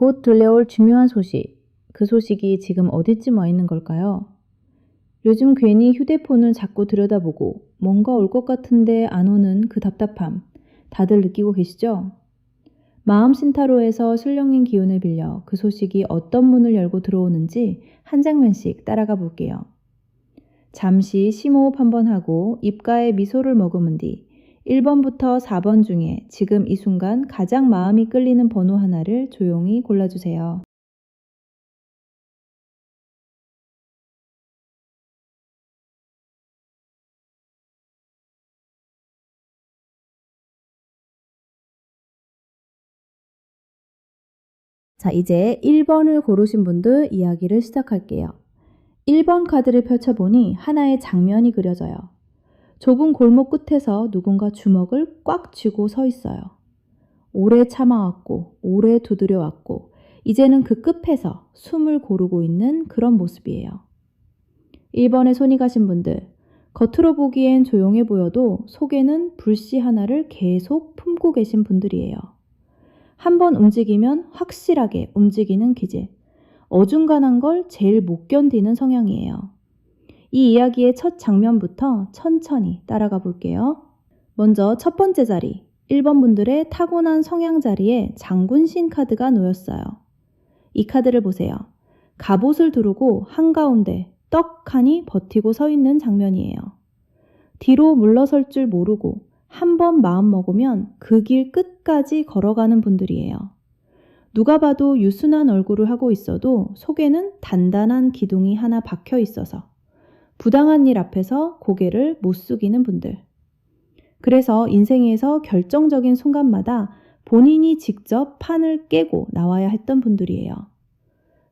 곧 들려올 중요한 소식. 그 소식이 지금 어디쯤 와 있는 걸까요? 요즘 괜히 휴대폰을 자꾸 들여다보고 뭔가 올 것 같은데 안 오는 그 답답함. 다들 느끼고 계시죠? 마음 신타로에서 술령님 기운을 빌려 그 소식이 어떤 문을 열고 들어오는지 한 장면씩 따라가 볼게요. 잠시 심호흡 한번 하고 입가에 미소를 머금은 뒤 1번부터 4번 중에 지금 이 순간 가장 마음이 끌리는 번호 하나를 조용히 골라주세요. 자, 이제 1번을 고르신 분들 이야기를 시작할게요. 1번 카드를 펼쳐보니 하나의 장면이 그려져요. 좁은 골목 끝에서 누군가 주먹을 꽉 쥐고 서 있어요. 오래 참아왔고, 오래 두드려왔고, 이제는 그 끝에서 숨을 고르고 있는 그런 모습이에요. 1번에 손이 가신 분들, 겉으로 보기엔 조용해 보여도 속에는 불씨 하나를 계속 품고 계신 분들이에요. 한번 움직이면 확실하게 움직이는 기질. 어중간한 걸 제일 못 견디는 성향이에요. 이 이야기의 첫 장면부터 천천히 따라가 볼게요. 먼저 첫 번째 자리, 1번 분들의 타고난 성향 자리에 장군신 카드가 놓였어요. 이 카드를 보세요. 갑옷을 두르고 한가운데 떡하니 버티고 서 있는 장면이에요. 뒤로 물러설 줄 모르고 한 번 마음 먹으면 그 길 끝까지 걸어가는 분들이에요. 누가 봐도 유순한 얼굴을 하고 있어도 속에는 단단한 기둥이 하나 박혀 있어서 부당한 일 앞에서 고개를 못 숙이는 분들. 그래서 인생에서 결정적인 순간마다 본인이 직접 판을 깨고 나와야 했던 분들이에요.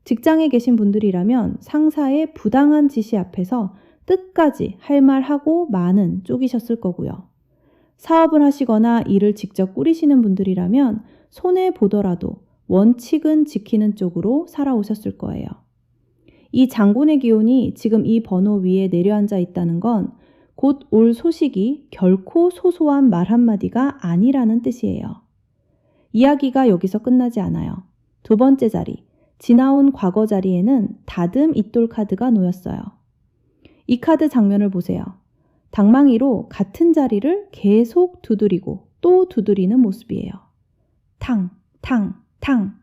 직장에 계신 분들이라면 상사의 부당한 지시 앞에서 끝까지 할 말 하고 많은 쪼기셨을 거고요. 사업을 하시거나 일을 직접 꾸리시는 분들이라면 손해보더라도 원칙은 지키는 쪽으로 살아오셨을 거예요. 이 장군의 기운이 지금 이 번호 위에 내려앉아 있다는 건 곧 올 소식이 결코 소소한 말 한마디가 아니라는 뜻이에요. 이야기가 여기서 끝나지 않아요. 두 번째 자리, 지나온 과거 자리에는 다듬 이돌 카드가 놓였어요. 이 카드 장면을 보세요. 당망이로 같은 자리를 계속 두드리고 또 두드리는 모습이에요. 탕, 탕, 탕.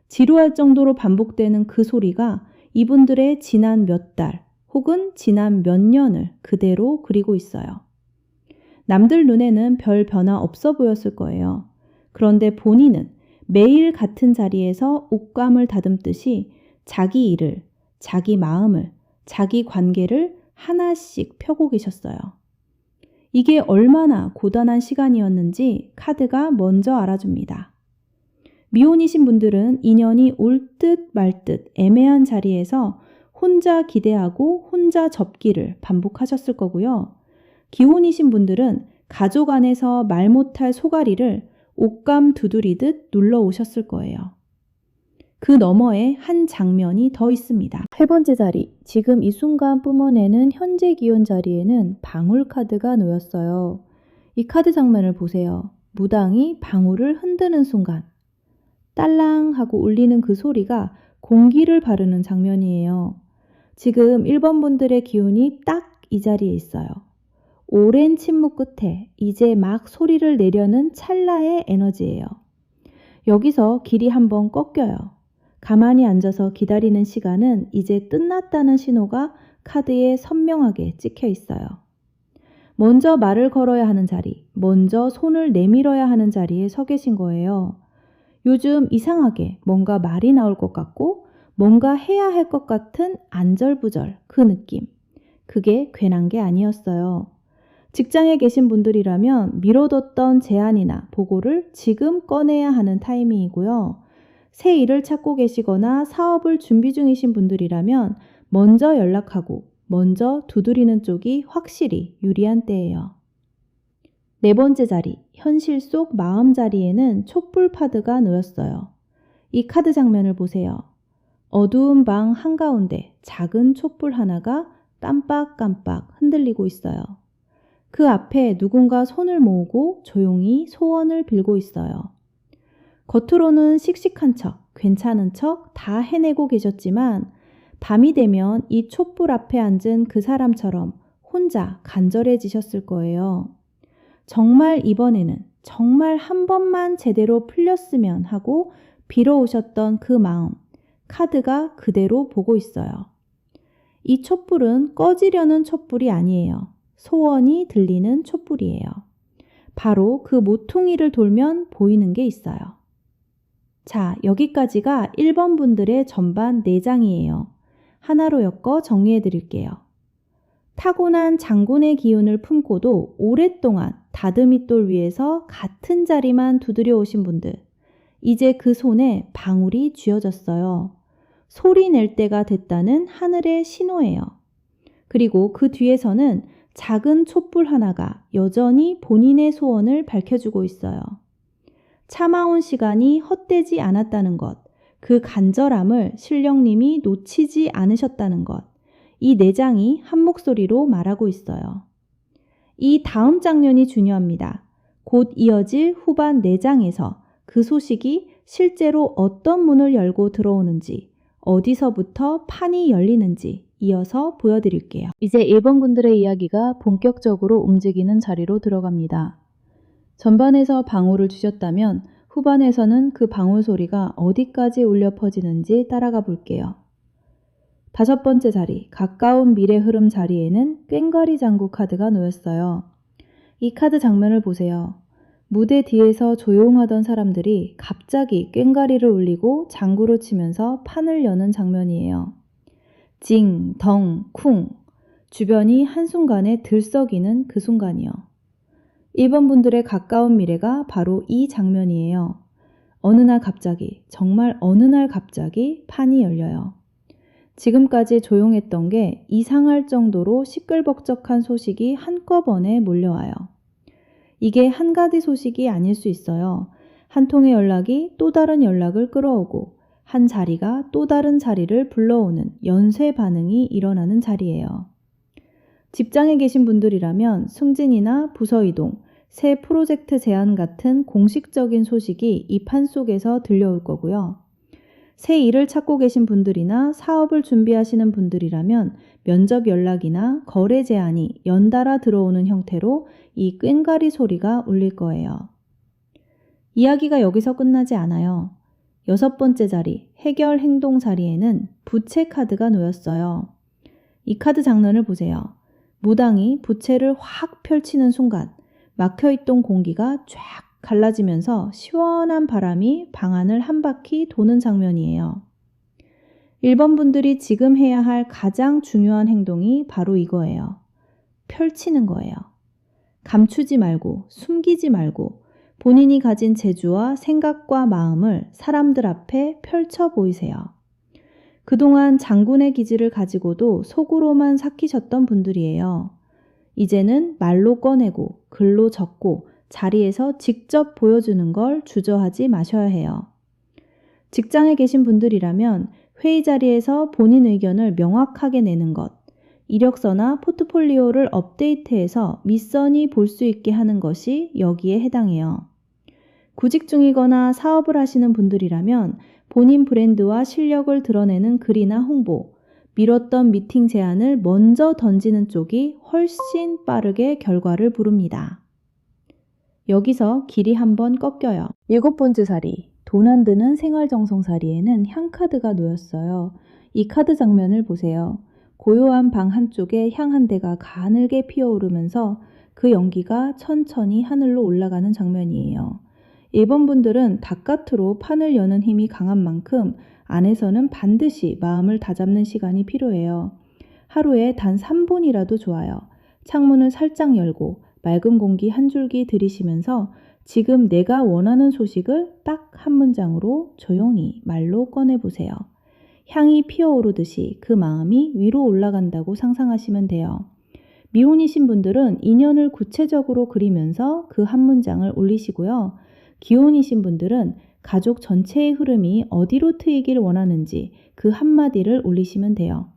지루할 정도로 반복되는 그 소리가 이분들의 지난 몇 달 혹은 지난 몇 년을 그대로 그리고 있어요. 남들 눈에는 별 변화 없어 보였을 거예요. 그런데 본인은 매일 같은 자리에서 옥감을 다듬듯이 자기 일을, 자기 마음을, 자기 관계를 하나씩 펴고 계셨어요. 이게 얼마나 고단한 시간이었는지 카드가 먼저 알아줍니다. 미혼이신 분들은 인연이 올 듯 말 듯 애매한 자리에서 혼자 기대하고 혼자 접기를 반복하셨을 거고요. 기혼이신 분들은 가족 안에서 말 못할 소가리를 옥감 두드리듯 눌러 오셨을 거예요. 그 너머에 한 장면이 더 있습니다. 세 번째 자리, 지금 이 순간 뿜어내는 현재 기온 자리에는 방울 카드가 놓였어요. 이 카드 장면을 보세요. 무당이 방울을 흔드는 순간 딸랑 하고 울리는 그 소리가 공기를 바르는 장면이에요. 지금 1번 분들의 기운이 딱 이 자리에 있어요. 오랜 침묵 끝에 이제 막 소리를 내려는 찰나의 에너지예요. 여기서 길이 한번 꺾여요. 가만히 앉아서 기다리는 시간은 이제 끝났다는 신호가 카드에 선명하게 찍혀 있어요. 먼저 말을 걸어야 하는 자리, 먼저 손을 내밀어야 하는 자리에 서 계신 거예요. 요즘 이상하게 뭔가 말이 나올 것 같고 뭔가 해야 할 것 같은 안절부절 그 느낌. 그게 괜한 게 아니었어요. 직장에 계신 분들이라면 미뤄뒀던 제안이나 보고를 지금 꺼내야 하는 타이밍이고요. 새 일을 찾고 계시거나 사업을 준비 중이신 분들이라면 먼저 연락하고 먼저 두드리는 쪽이 확실히 유리한 때예요. 네 번째 자리, 현실 속 마음 자리에는 촛불 카드가 놓였어요. 이 카드 장면을 보세요. 어두운 방 한가운데 작은 촛불 하나가 깜빡깜빡 흔들리고 있어요. 그 앞에 누군가 손을 모으고 조용히 소원을 빌고 있어요. 겉으로는 씩씩한 척, 괜찮은 척 다 해내고 계셨지만 밤이 되면 이 촛불 앞에 앉은 그 사람처럼 혼자 간절해지셨을 거예요. 정말 이번에는 정말 한 번만 제대로 풀렸으면 하고 빌어오셨던 그 마음, 카드가 그대로 보고 있어요. 이 촛불은 꺼지려는 촛불이 아니에요. 소원이 들리는 촛불이에요. 바로 그 모퉁이를 돌면 보이는 게 있어요. 자, 여기까지가 1번 분들의 전반 4장이에요. 하나로 엮어 정리해 드릴게요. 타고난 장군의 기운을 품고도 오랫동안 다듬이돌 위에서 같은 자리만 두드려 오신 분들, 이제 그 손에 방울이 쥐어졌어요. 소리 낼 때가 됐다는 하늘의 신호예요. 그리고 그 뒤에서는 작은 촛불 하나가 여전히 본인의 소원을 밝혀주고 있어요. 참아온 시간이 헛되지 않았다는 것, 그 간절함을 신령님이 놓치지 않으셨다는 것, 이 4장이 한 목소리로 말하고 있어요. 이 다음 장면이 중요합니다. 곧 이어질 후반 4장에서 그 소식이 실제로 어떤 문을 열고 들어오는지, 어디서부터 판이 열리는지 이어서 보여드릴게요. 이제 1번 분들의 이야기가 본격적으로 움직이는 자리로 들어갑니다. 전반에서 방울을 주셨다면 후반에서는 그 방울 소리가 어디까지 울려 퍼지는지 따라가 볼게요. 5번째 자리, 가까운 미래 흐름 자리에는 꽹과리 장구 카드가 놓였어요. 이 카드 장면을 보세요. 무대 뒤에서 조용하던 사람들이 갑자기 꽹과리를 울리고 장구를 치면서 판을 여는 장면이에요. 징, 덩, 쿵. 주변이 한순간에 들썩이는 그 순간이요. 1번 분들의 가까운 미래가 바로 이 장면이에요. 어느 날 갑자기, 정말 어느 날 갑자기 판이 열려요. 지금까지 조용했던 게 이상할 정도로 시끌벅적한 소식이 한꺼번에 몰려와요. 이게 한 가지 소식이 아닐 수 있어요. 한 통의 연락이 또 다른 연락을 끌어오고 한 자리가 또 다른 자리를 불러오는 연쇄 반응이 일어나는 자리예요. 직장에 계신 분들이라면 승진이나 부서 이동, 새 프로젝트 제안 같은 공식적인 소식이 이 판 속에서 들려올 거고요. 새 일을 찾고 계신 분들이나 사업을 준비하시는 분들이라면 면접 연락이나 거래 제안이 연달아 들어오는 형태로 이 꽹과리 소리가 울릴 거예요. 이야기가 여기서 끝나지 않아요. 6번째 자리, 해결 행동 자리에는 부채 카드가 놓였어요. 이 카드 장면을 보세요. 무당이 부채를 확 펼치는 순간 막혀있던 공기가 쫙 갈라지면서 시원한 바람이 방 안을 한 바퀴 도는 장면이에요. 1번 분들이 지금 해야 할 가장 중요한 행동이 바로 이거예요. 펼치는 거예요. 감추지 말고, 숨기지 말고 본인이 가진 재주와 생각과 마음을 사람들 앞에 펼쳐 보이세요. 그동안 장군의 기질을 가지고도 속으로만 삭히셨던 분들이에요. 이제는 말로 꺼내고 글로 적고 자리에서 직접 보여주는 걸 주저하지 마셔야 해요. 직장에 계신 분들이라면 회의 자리에서 본인 의견을 명확하게 내는 것, 이력서나 포트폴리오를 업데이트해서 윗선이 볼 수 있게 하는 것이 여기에 해당해요. 구직 중이거나 사업을 하시는 분들이라면 본인 브랜드와 실력을 드러내는 글이나 홍보, 미뤘던 미팅 제안을 먼저 던지는 쪽이 훨씬 빠르게 결과를 부릅니다. 여기서 길이 한번 꺾여요. 7번째 자리, 돈 안 드는 생활정성 자리에는 향 카드가 놓였어요. 이 카드 장면을 보세요. 고요한 방 한쪽에 향 한 대가 가늘게 피어오르면서 그 연기가 천천히 하늘로 올라가는 장면이에요. 1번 분들은 바깥으로 판을 여는 힘이 강한 만큼 안에서는 반드시 마음을 다잡는 시간이 필요해요. 하루에 단 3분이라도 좋아요. 창문을 살짝 열고 맑은 공기 한 줄기 들이쉬면서 지금 내가 원하는 소식을 딱 한 문장으로 조용히 말로 꺼내보세요. 향이 피어오르듯이 그 마음이 위로 올라간다고 상상하시면 돼요. 미혼이신 분들은 인연을 구체적으로 그리면서 그 한 문장을 올리시고요. 기혼이신 분들은 가족 전체의 흐름이 어디로 트이길 원하는지 그 한마디를 올리시면 돼요.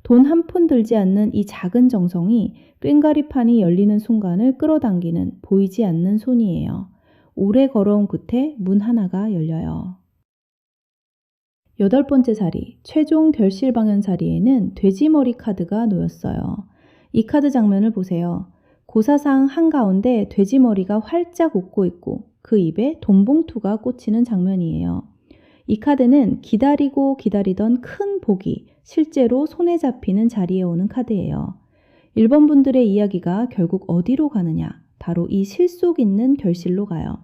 돈 한 푼 들지 않는 이 작은 정성이 꽹과리판이 열리는 순간을 끌어당기는 보이지 않는 손이에요. 오래 걸어온 끝에 문 하나가 열려요. 8번째 자리, 최종 결실 방향 자리에는 돼지머리 카드가 놓였어요. 이 카드 장면을 보세요. 고사상 한가운데 돼지머리가 활짝 웃고 있고 그 입에 돈봉투가 꽂히는 장면이에요. 이 카드는 기다리고 기다리던 큰 복이 실제로 손에 잡히는 자리에 오는 카드예요. 1번 분들의 이야기가 결국 어디로 가느냐? 바로 이 실속 있는 결실로 가요.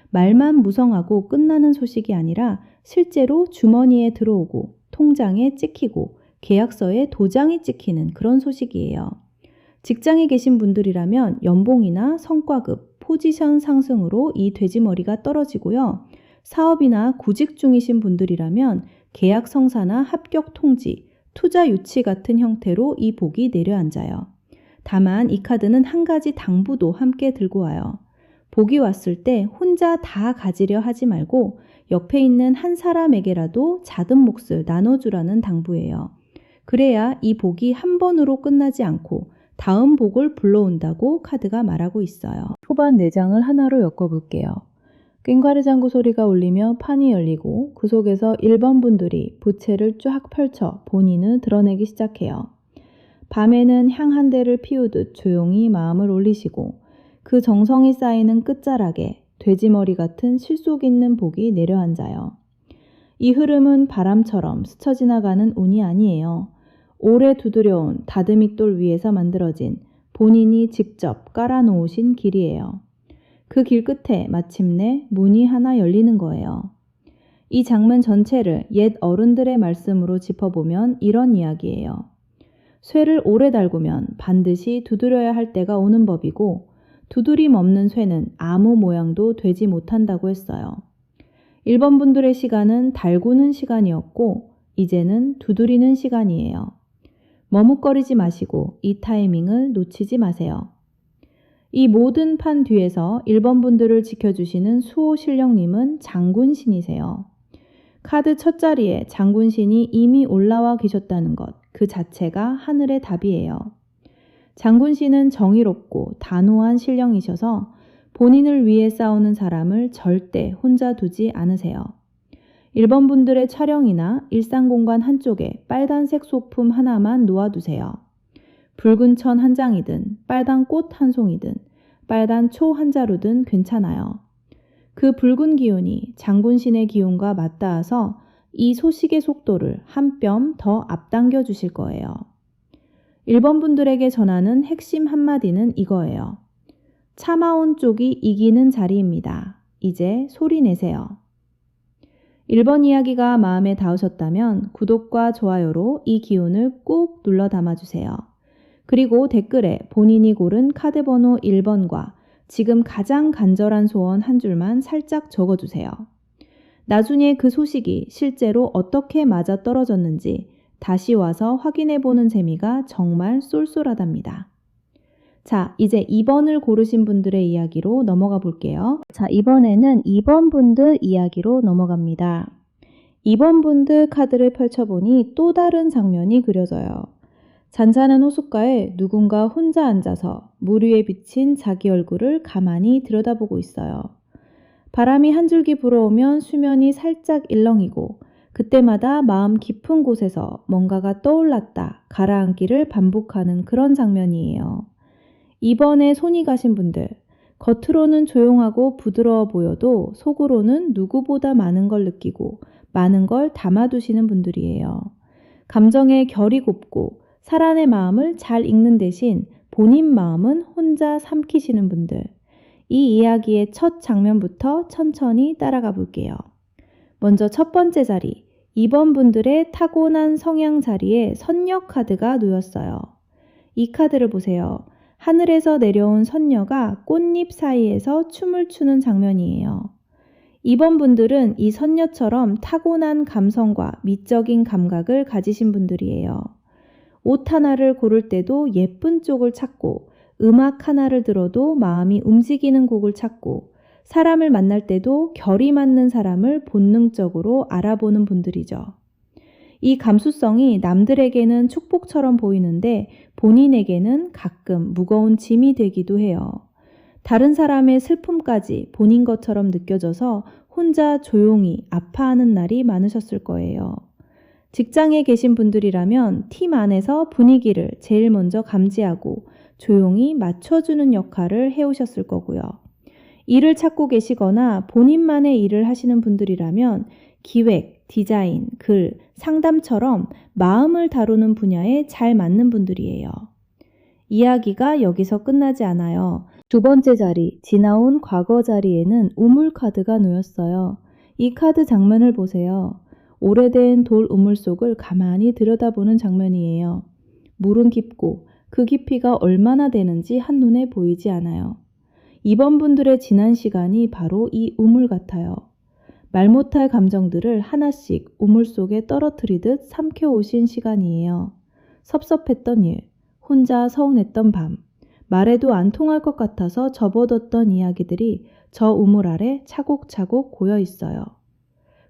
말만 무성하고 끝나는 소식이 아니라 실제로 주머니에 들어오고 통장에 찍히고 계약서에 도장이 찍히는 그런 소식이에요. 직장에 계신 분들이라면 연봉이나 성과급, 포지션 상승으로 이 돼지머리가 떨어지고요. 사업이나 구직 중이신 분들이라면 계약 성사나 합격 통지, 투자 유치 같은 형태로 이 복이 내려앉아요. 다만 이 카드는 한 가지 당부도 함께 들고 와요. 복이 왔을 때 혼자 다 가지려 하지 말고 옆에 있는 한 사람에게라도 작은 몫을 나눠주라는 당부예요. 그래야 이 복이 한 번으로 끝나지 않고 다음 복을 불러온다고 카드가 말하고 있어요. 초반 4장을 하나로 엮어볼게요. 꽹과리 장구 소리가 울리며 판이 열리고 그 속에서 1번 분들이 부채를 쫙 펼쳐 본인을 드러내기 시작해요. 밤에는 향 한 대를 피우듯 조용히 마음을 올리시고 그 정성이 쌓이는 끝자락에 돼지머리 같은 실속 있는 복이 내려앉아요. 이 흐름은 바람처럼 스쳐 지나가는 운이 아니에요. 오래 두드려온 다듬이돌 위에서 만들어진 본인이 직접 깔아놓으신 길이에요. 그 길 끝에 마침내 문이 하나 열리는 거예요. 이 장면 전체를 옛 어른들의 말씀으로 짚어보면 이런 이야기예요. 쇠를 오래 달구면 반드시 두드려야 할 때가 오는 법이고 두드림 없는 쇠는 아무 모양도 되지 못한다고 했어요. 1번 분들의 시간은 달구는 시간이었고 이제는 두드리는 시간이에요. 머뭇거리지 마시고 이 타이밍을 놓치지 마세요. 이 모든 판 뒤에서 1번 분들을 지켜주시는 수호신령님은 장군신이세요. 카드 첫 자리에 장군신이 이미 올라와 계셨다는 것, 그 자체가 하늘의 답이에요. 장군신은 정의롭고 단호한 신령이셔서 본인을 위해 싸우는 사람을 절대 혼자 두지 않으세요. 1번 분들의 촬영이나 일상공간 한쪽에 빨간색 소품 하나만 놓아두세요. 붉은 천 한 장이든 빨간 꽃 한 송이든 빨간 초 한 자루든 괜찮아요. 그 붉은 기운이 장군신의 기운과 맞닿아서 이 소식의 속도를 한 뼘 더 앞당겨 주실 거예요. 1번 분들에게 전하는 핵심 한마디는 이거예요. 참아온 쪽이 이기는 자리입니다. 이제 소리 내세요. 1번 이야기가 마음에 닿으셨다면 구독과 좋아요로 이 기운을 꾹 눌러 담아주세요. 그리고 댓글에 본인이 고른 카드 번호 1번과 지금 가장 간절한 소원 한 줄만 살짝 적어주세요. 나중에 그 소식이 실제로 어떻게 맞아떨어졌는지 다시 와서 확인해보는 재미가 정말 쏠쏠하답니다. 자, 이제 2번을 고르신 분들의 이야기로 넘어가 볼게요. 자, 이번에는 2번 분들 이야기로 넘어갑니다. 2번 분들 카드를 펼쳐보니 또 다른 장면이 그려져요. 잔잔한 호숫가에 누군가 혼자 앉아서 물 위에 비친 자기 얼굴을 가만히 들여다보고 있어요. 바람이 한 줄기 불어오면 수면이 살짝 일렁이고 그때마다 마음 깊은 곳에서 뭔가가 떠올랐다 가라앉기를 반복하는 그런 장면이에요. 이번에 손이 가신 분들, 겉으로는 조용하고 부드러워 보여도 속으로는 누구보다 많은 걸 느끼고 많은 걸 담아두시는 분들이에요. 감정의 결이 곱고 사람의 마음을 잘 읽는 대신 본인 마음은 혼자 삼키시는 분들. 이 이야기의 첫 장면부터 천천히 따라가 볼게요. 먼저 첫 번째 자리, 2번 분들의 타고난 성향 자리에 선녀 카드가 놓였어요. 이 카드를 보세요. 하늘에서 내려온 선녀가 꽃잎 사이에서 춤을 추는 장면이에요. 2번 분들은 이 선녀처럼 타고난 감성과 미적인 감각을 가지신 분들이에요. 옷 하나를 고를 때도 예쁜 쪽을 찾고 음악 하나를 들어도 마음이 움직이는 곡을 찾고 사람을 만날 때도 결이 맞는 사람을 본능적으로 알아보는 분들이죠. 이 감수성이 남들에게는 축복처럼 보이는데 본인에게는 가끔 무거운 짐이 되기도 해요. 다른 사람의 슬픔까지 본인 것처럼 느껴져서 혼자 조용히 아파하는 날이 많으셨을 거예요. 직장에 계신 분들이라면 팀 안에서 분위기를 제일 먼저 감지하고 조용히 맞춰주는 역할을 해오셨을 거고요. 일을 찾고 계시거나 본인만의 일을 하시는 분들이라면 기획, 디자인, 글, 상담처럼 마음을 다루는 분야에 잘 맞는 분들이에요. 이야기가 여기서 끝나지 않아요. 두 번째 자리, 지나온 과거 자리에는 우물 카드가 놓였어요. 이 카드 장면을 보세요. 오래된 돌 우물 속을 가만히 들여다보는 장면이에요. 물은 깊고 그 깊이가 얼마나 되는지 한눈에 보이지 않아요. 이번 분들의 지난 시간이 바로 이 우물 같아요. 말 못할 감정들을 하나씩 우물 속에 떨어뜨리듯 삼켜오신 시간이에요. 섭섭했던 일, 혼자 서운했던 밤, 말해도 안 통할 것 같아서 접어뒀던 이야기들이 저 우물 아래 차곡차곡 고여 있어요.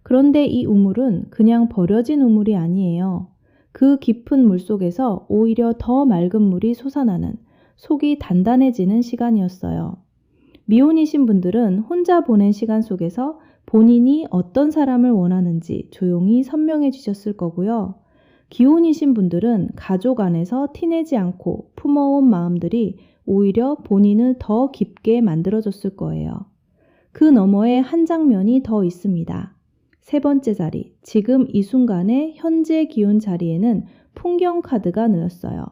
그런데 이 우물은 그냥 버려진 우물이 아니에요. 그 깊은 물 속에서 오히려 더 맑은 물이 솟아나는, 속이 단단해지는 시간이었어요. 미혼이신 분들은 혼자 보낸 시간 속에서 본인이 어떤 사람을 원하는지 조용히 선명해지셨을 거고요. 기혼이신 분들은 가족 안에서 티내지 않고 품어온 마음들이 오히려 본인을 더 깊게 만들어줬을 거예요. 그 너머에 한 장면이 더 있습니다. 세 번째 자리, 지금 이 순간의 현재 기운 자리에는 풍경 카드가 놓였어요.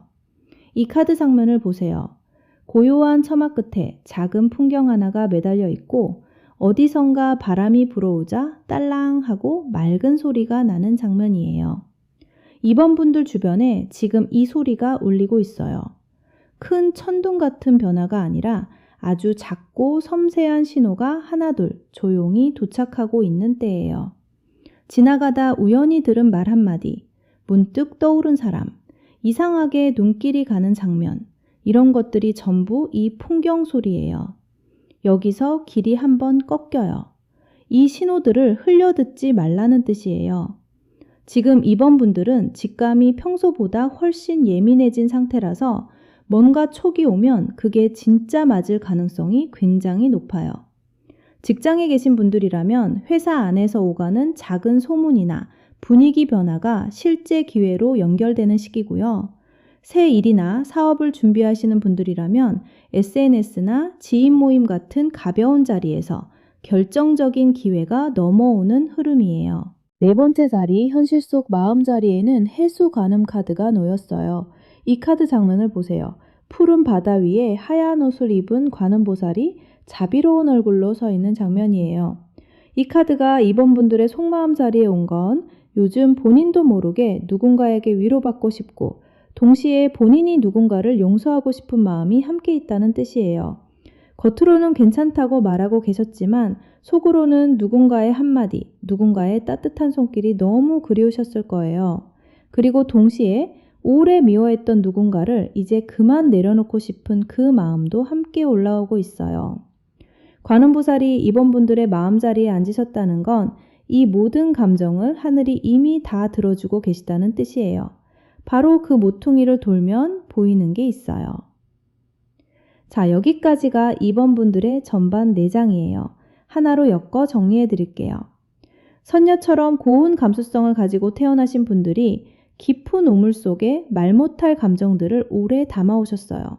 이 카드 장면을 보세요. 고요한 처마 끝에 작은 풍경 하나가 매달려 있고 어디선가 바람이 불어오자 딸랑하고 맑은 소리가 나는 장면이에요. 이번 분들 주변에 지금 이 소리가 울리고 있어요. 큰 천둥 같은 변화가 아니라 아주 작고 섬세한 신호가 하나둘 조용히 도착하고 있는 때예요. 지나가다 우연히 들은 말 한마디, 문득 떠오른 사람, 이상하게 눈길이 가는 장면, 이런 것들이 전부 이 풍경 소리예요. 여기서 길이 한번 꺾여요. 이 신호들을 흘려듣지 말라는 뜻이에요. 지금 이번 분들은 직감이 평소보다 훨씬 예민해진 상태라서 뭔가 촉이 오면 그게 진짜 맞을 가능성이 굉장히 높아요. 직장에 계신 분들이라면 회사 안에서 오가는 작은 소문이나 분위기 변화가 실제 기회로 연결되는 시기고요. 새 일이나 사업을 준비하시는 분들이라면 SNS나 지인 모임 같은 가벼운 자리에서 결정적인 기회가 넘어오는 흐름이에요. 네 번째 자리, 현실 속 마음 자리에는 해수 관음 카드가 놓였어요. 이 카드 장면을 보세요. 푸른 바다 위에 하얀 옷을 입은 관음보살이 자비로운 얼굴로 서 있는 장면이에요. 이 카드가 이번 분들의 속마음 자리에 온 건 요즘 본인도 모르게 누군가에게 위로받고 싶고 동시에 본인이 누군가를 용서하고 싶은 마음이 함께 있다는 뜻이에요. 겉으로는 괜찮다고 말하고 계셨지만 속으로는 누군가의 한마디, 누군가의 따뜻한 손길이 너무 그리우셨을 거예요. 그리고 동시에 오래 미워했던 누군가를 이제 그만 내려놓고 싶은 그 마음도 함께 올라오고 있어요. 관음보살이 이번 분들의 마음자리에 앉으셨다는 건 이 모든 감정을 하늘이 이미 다 들어주고 계시다는 뜻이에요. 바로 그 모퉁이를 돌면 보이는 게 있어요. 자, 여기까지가 이번 분들의 전반 4장이에요. 하나로 엮어 정리해 드릴게요. 선녀처럼 고운 감수성을 가지고 태어나신 분들이 깊은 우물 속에 말 못할 감정들을 오래 담아오셨어요.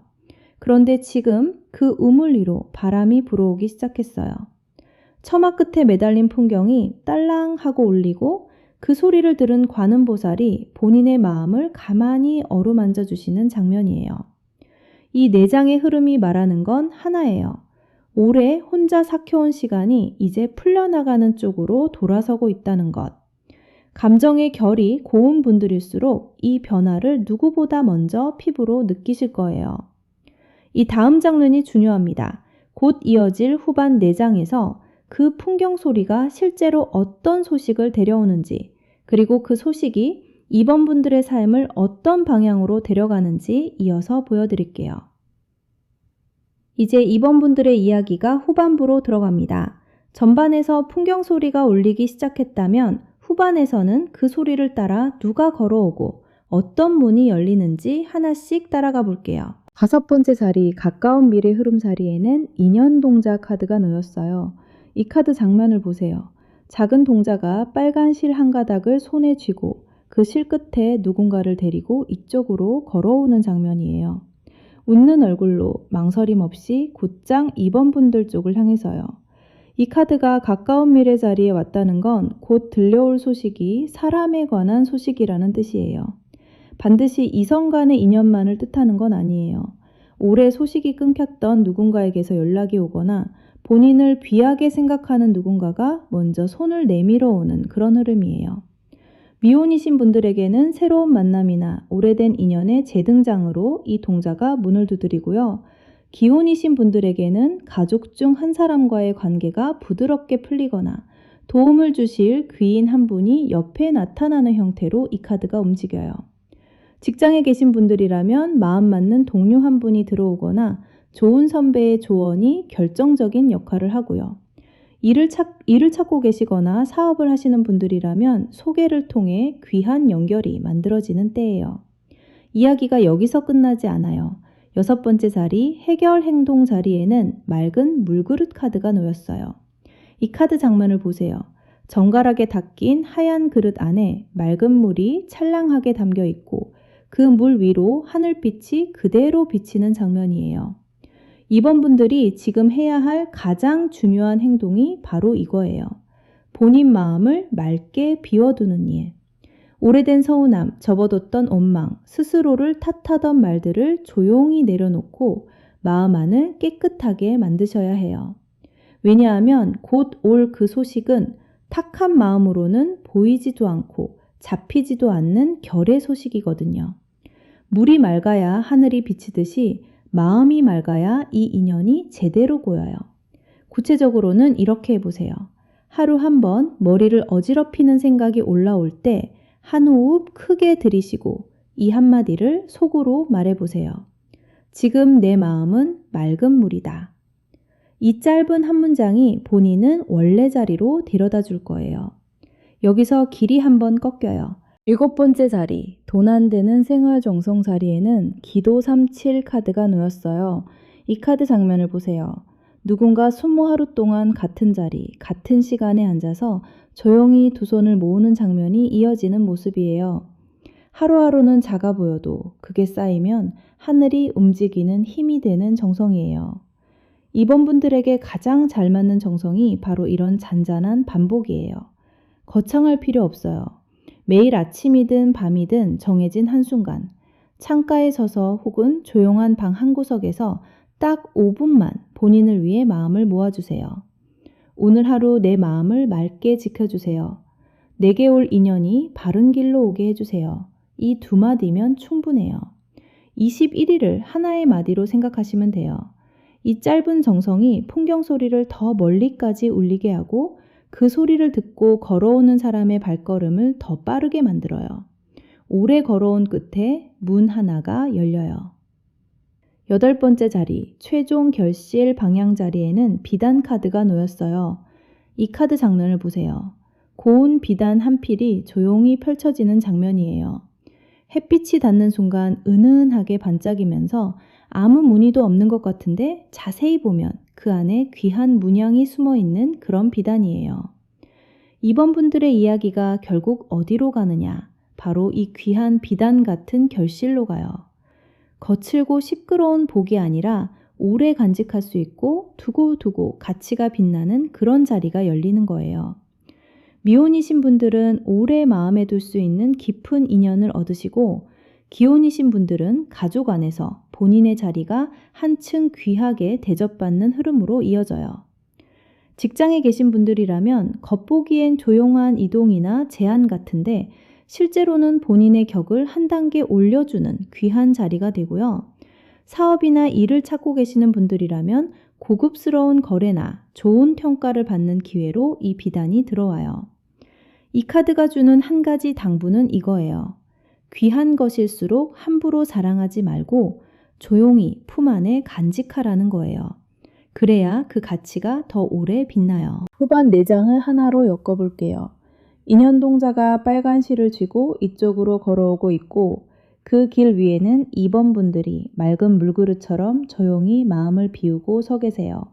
그런데 지금 그 우물 위로 바람이 불어오기 시작했어요. 처마 끝에 매달린 풍경이 딸랑하고 울리고 그 소리를 들은 관음보살이 본인의 마음을 가만히 어루만져 주시는 장면이에요. 이 4장의 흐름이 말하는 건 하나예요. 오래 혼자 삭혀온 시간이 이제 풀려나가는 쪽으로 돌아서고 있다는 것. 감정의 결이 고운 분들일수록 이 변화를 누구보다 먼저 피부로 느끼실 거예요. 이 다음 장면이 중요합니다. 곧 이어질 후반 4장에서 그 풍경 소리가 실제로 어떤 소식을 데려오는지, 그리고 그 소식이 이번 분들의 삶을 어떤 방향으로 데려가는지 이어서 보여드릴게요. 이제 이번 분들의 이야기가 후반부로 들어갑니다. 전반에서 풍경 소리가 울리기 시작했다면 후반에서는 그 소리를 따라 누가 걸어오고 어떤 문이 열리는지 하나씩 따라가 볼게요. 5번째 자리, 가까운 미래 흐름 자리에는 인연동자 카드가 놓였어요. 이 카드 장면을 보세요. 작은 동자가 빨간 실 한 가닥을 손에 쥐고 그 실 끝에 누군가를 데리고 이쪽으로 걸어오는 장면이에요. 웃는 얼굴로 망설임 없이 곧장 2번 분들 쪽을 향해서요. 이 카드가 가까운 미래 자리에 왔다는 건 곧 들려올 소식이 사람에 관한 소식이라는 뜻이에요. 반드시 이성 간의 인연만을 뜻하는 건 아니에요. 오래 소식이 끊겼던 누군가에게서 연락이 오거나 본인을 귀하게 생각하는 누군가가 먼저 손을 내밀어 오는 그런 흐름이에요. 미혼이신 분들에게는 새로운 만남이나 오래된 인연의 재등장으로 이 동자가 문을 두드리고요. 기혼이신 분들에게는 가족 중 한 사람과의 관계가 부드럽게 풀리거나 도움을 주실 귀인 한 분이 옆에 나타나는 형태로 이 카드가 움직여요. 직장에 계신 분들이라면 마음 맞는 동료 한 분이 들어오거나 좋은 선배의 조언이 결정적인 역할을 하고요. 일을 찾고 계시거나 사업을 하시는 분들이라면 소개를 통해 귀한 연결이 만들어지는 때예요. 이야기가 여기서 끝나지 않아요. 6번째 자리, 해결 행동 자리에는 맑은 물그릇 카드가 놓였어요. 이 카드 장면을 보세요. 정갈하게 닦인 하얀 그릇 안에 맑은 물이 찰랑하게 담겨 있고 그 물 위로 하늘빛이 그대로 비치는 장면이에요. 이번 분들이 지금 해야 할 가장 중요한 행동이 바로 이거예요. 본인 마음을 맑게 비워두는 일. 오래된 서운함, 접어뒀던 원망, 스스로를 탓하던 말들을 조용히 내려놓고 마음 안을 깨끗하게 만드셔야 해요. 왜냐하면 곧 올 그 소식은 탁한 마음으로는 보이지도 않고 잡히지도 않는 결의 소식이거든요. 물이 맑아야 하늘이 비치듯이 마음이 맑아야 이 인연이 제대로 고여요. 구체적으로는 이렇게 해보세요. 하루 한 번 머리를 어지럽히는 생각이 올라올 때 한 호흡 크게 들이쉬고 이 한마디를 속으로 말해보세요. 지금 내 마음은 맑은 물이다. 이 짧은 한 문장이 본인은 원래 자리로 데려다 줄 거예요. 여기서 길이 한번 꺾여요. 7번째 자리, 돈 안 되는 생활 정성 자리에는 기도 37 카드가 놓였어요. 이 카드 장면을 보세요. 누군가 20하루 동안 같은 자리, 같은 시간에 앉아서 조용히 두 손을 모으는 장면이 이어지는 모습이에요. 하루하루는 작아 보여도 그게 쌓이면 하늘이 움직이는 힘이 되는 정성이에요. 이번 분들에게 가장 잘 맞는 정성이 바로 이런 잔잔한 반복이에요. 거창할 필요 없어요. 매일 아침이든 밤이든 정해진 한순간, 창가에 서서 혹은 조용한 방 한 구석에서 딱 5분만 본인을 위해 마음을 모아주세요. 오늘 하루 내 마음을 맑게 지켜주세요. 내게 올 인연이 바른 길로 오게 해주세요. 이 두 마디면 충분해요. 21일을 하나의 마디로 생각하시면 돼요. 이 짧은 정성이 풍경 소리를 더 멀리까지 울리게 하고 그 소리를 듣고 걸어오는 사람의 발걸음을 더 빠르게 만들어요. 오래 걸어온 끝에 문 하나가 열려요. 8번째 자리, 최종 결실 방향 자리에는 비단 카드가 놓였어요. 이 카드 장면을 보세요. 고운 비단 한 필이 조용히 펼쳐지는 장면이에요. 햇빛이 닿는 순간 은은하게 반짝이면서 아무 무늬도 없는 것 같은데 자세히 보면 그 안에 귀한 문양이 숨어 있는 그런 비단이에요. 이번 분들의 이야기가 결국 어디로 가느냐? 바로 이 귀한 비단 같은 결실로 가요. 거칠고 시끄러운 복이 아니라 오래 간직할 수 있고 두고두고 가치가 빛나는 그런 자리가 열리는 거예요. 미혼이신 분들은 오래 마음에 둘 수 있는 깊은 인연을 얻으시고 기혼이신 분들은 가족 안에서 본인의 자리가 한층 귀하게 대접받는 흐름으로 이어져요. 직장에 계신 분들이라면 겉보기엔 조용한 이동이나 제안 같은데 실제로는 본인의 격을 한 단계 올려주는 귀한 자리가 되고요. 사업이나 일을 찾고 계시는 분들이라면 고급스러운 거래나 좋은 평가를 받는 기회로 이 비단이 들어와요. 이 카드가 주는 한 가지 당부는 이거예요. 귀한 것일수록 함부로 자랑하지 말고 조용히 품 안에 간직하라는 거예요. 그래야 그 가치가 더 오래 빛나요. 후반 4장을 하나로 엮어볼게요. 인연동자가 빨간 실을 쥐고 이쪽으로 걸어오고 있고 그 길 위에는 2번 분들이 맑은 물그릇처럼 조용히 마음을 비우고 서 계세요.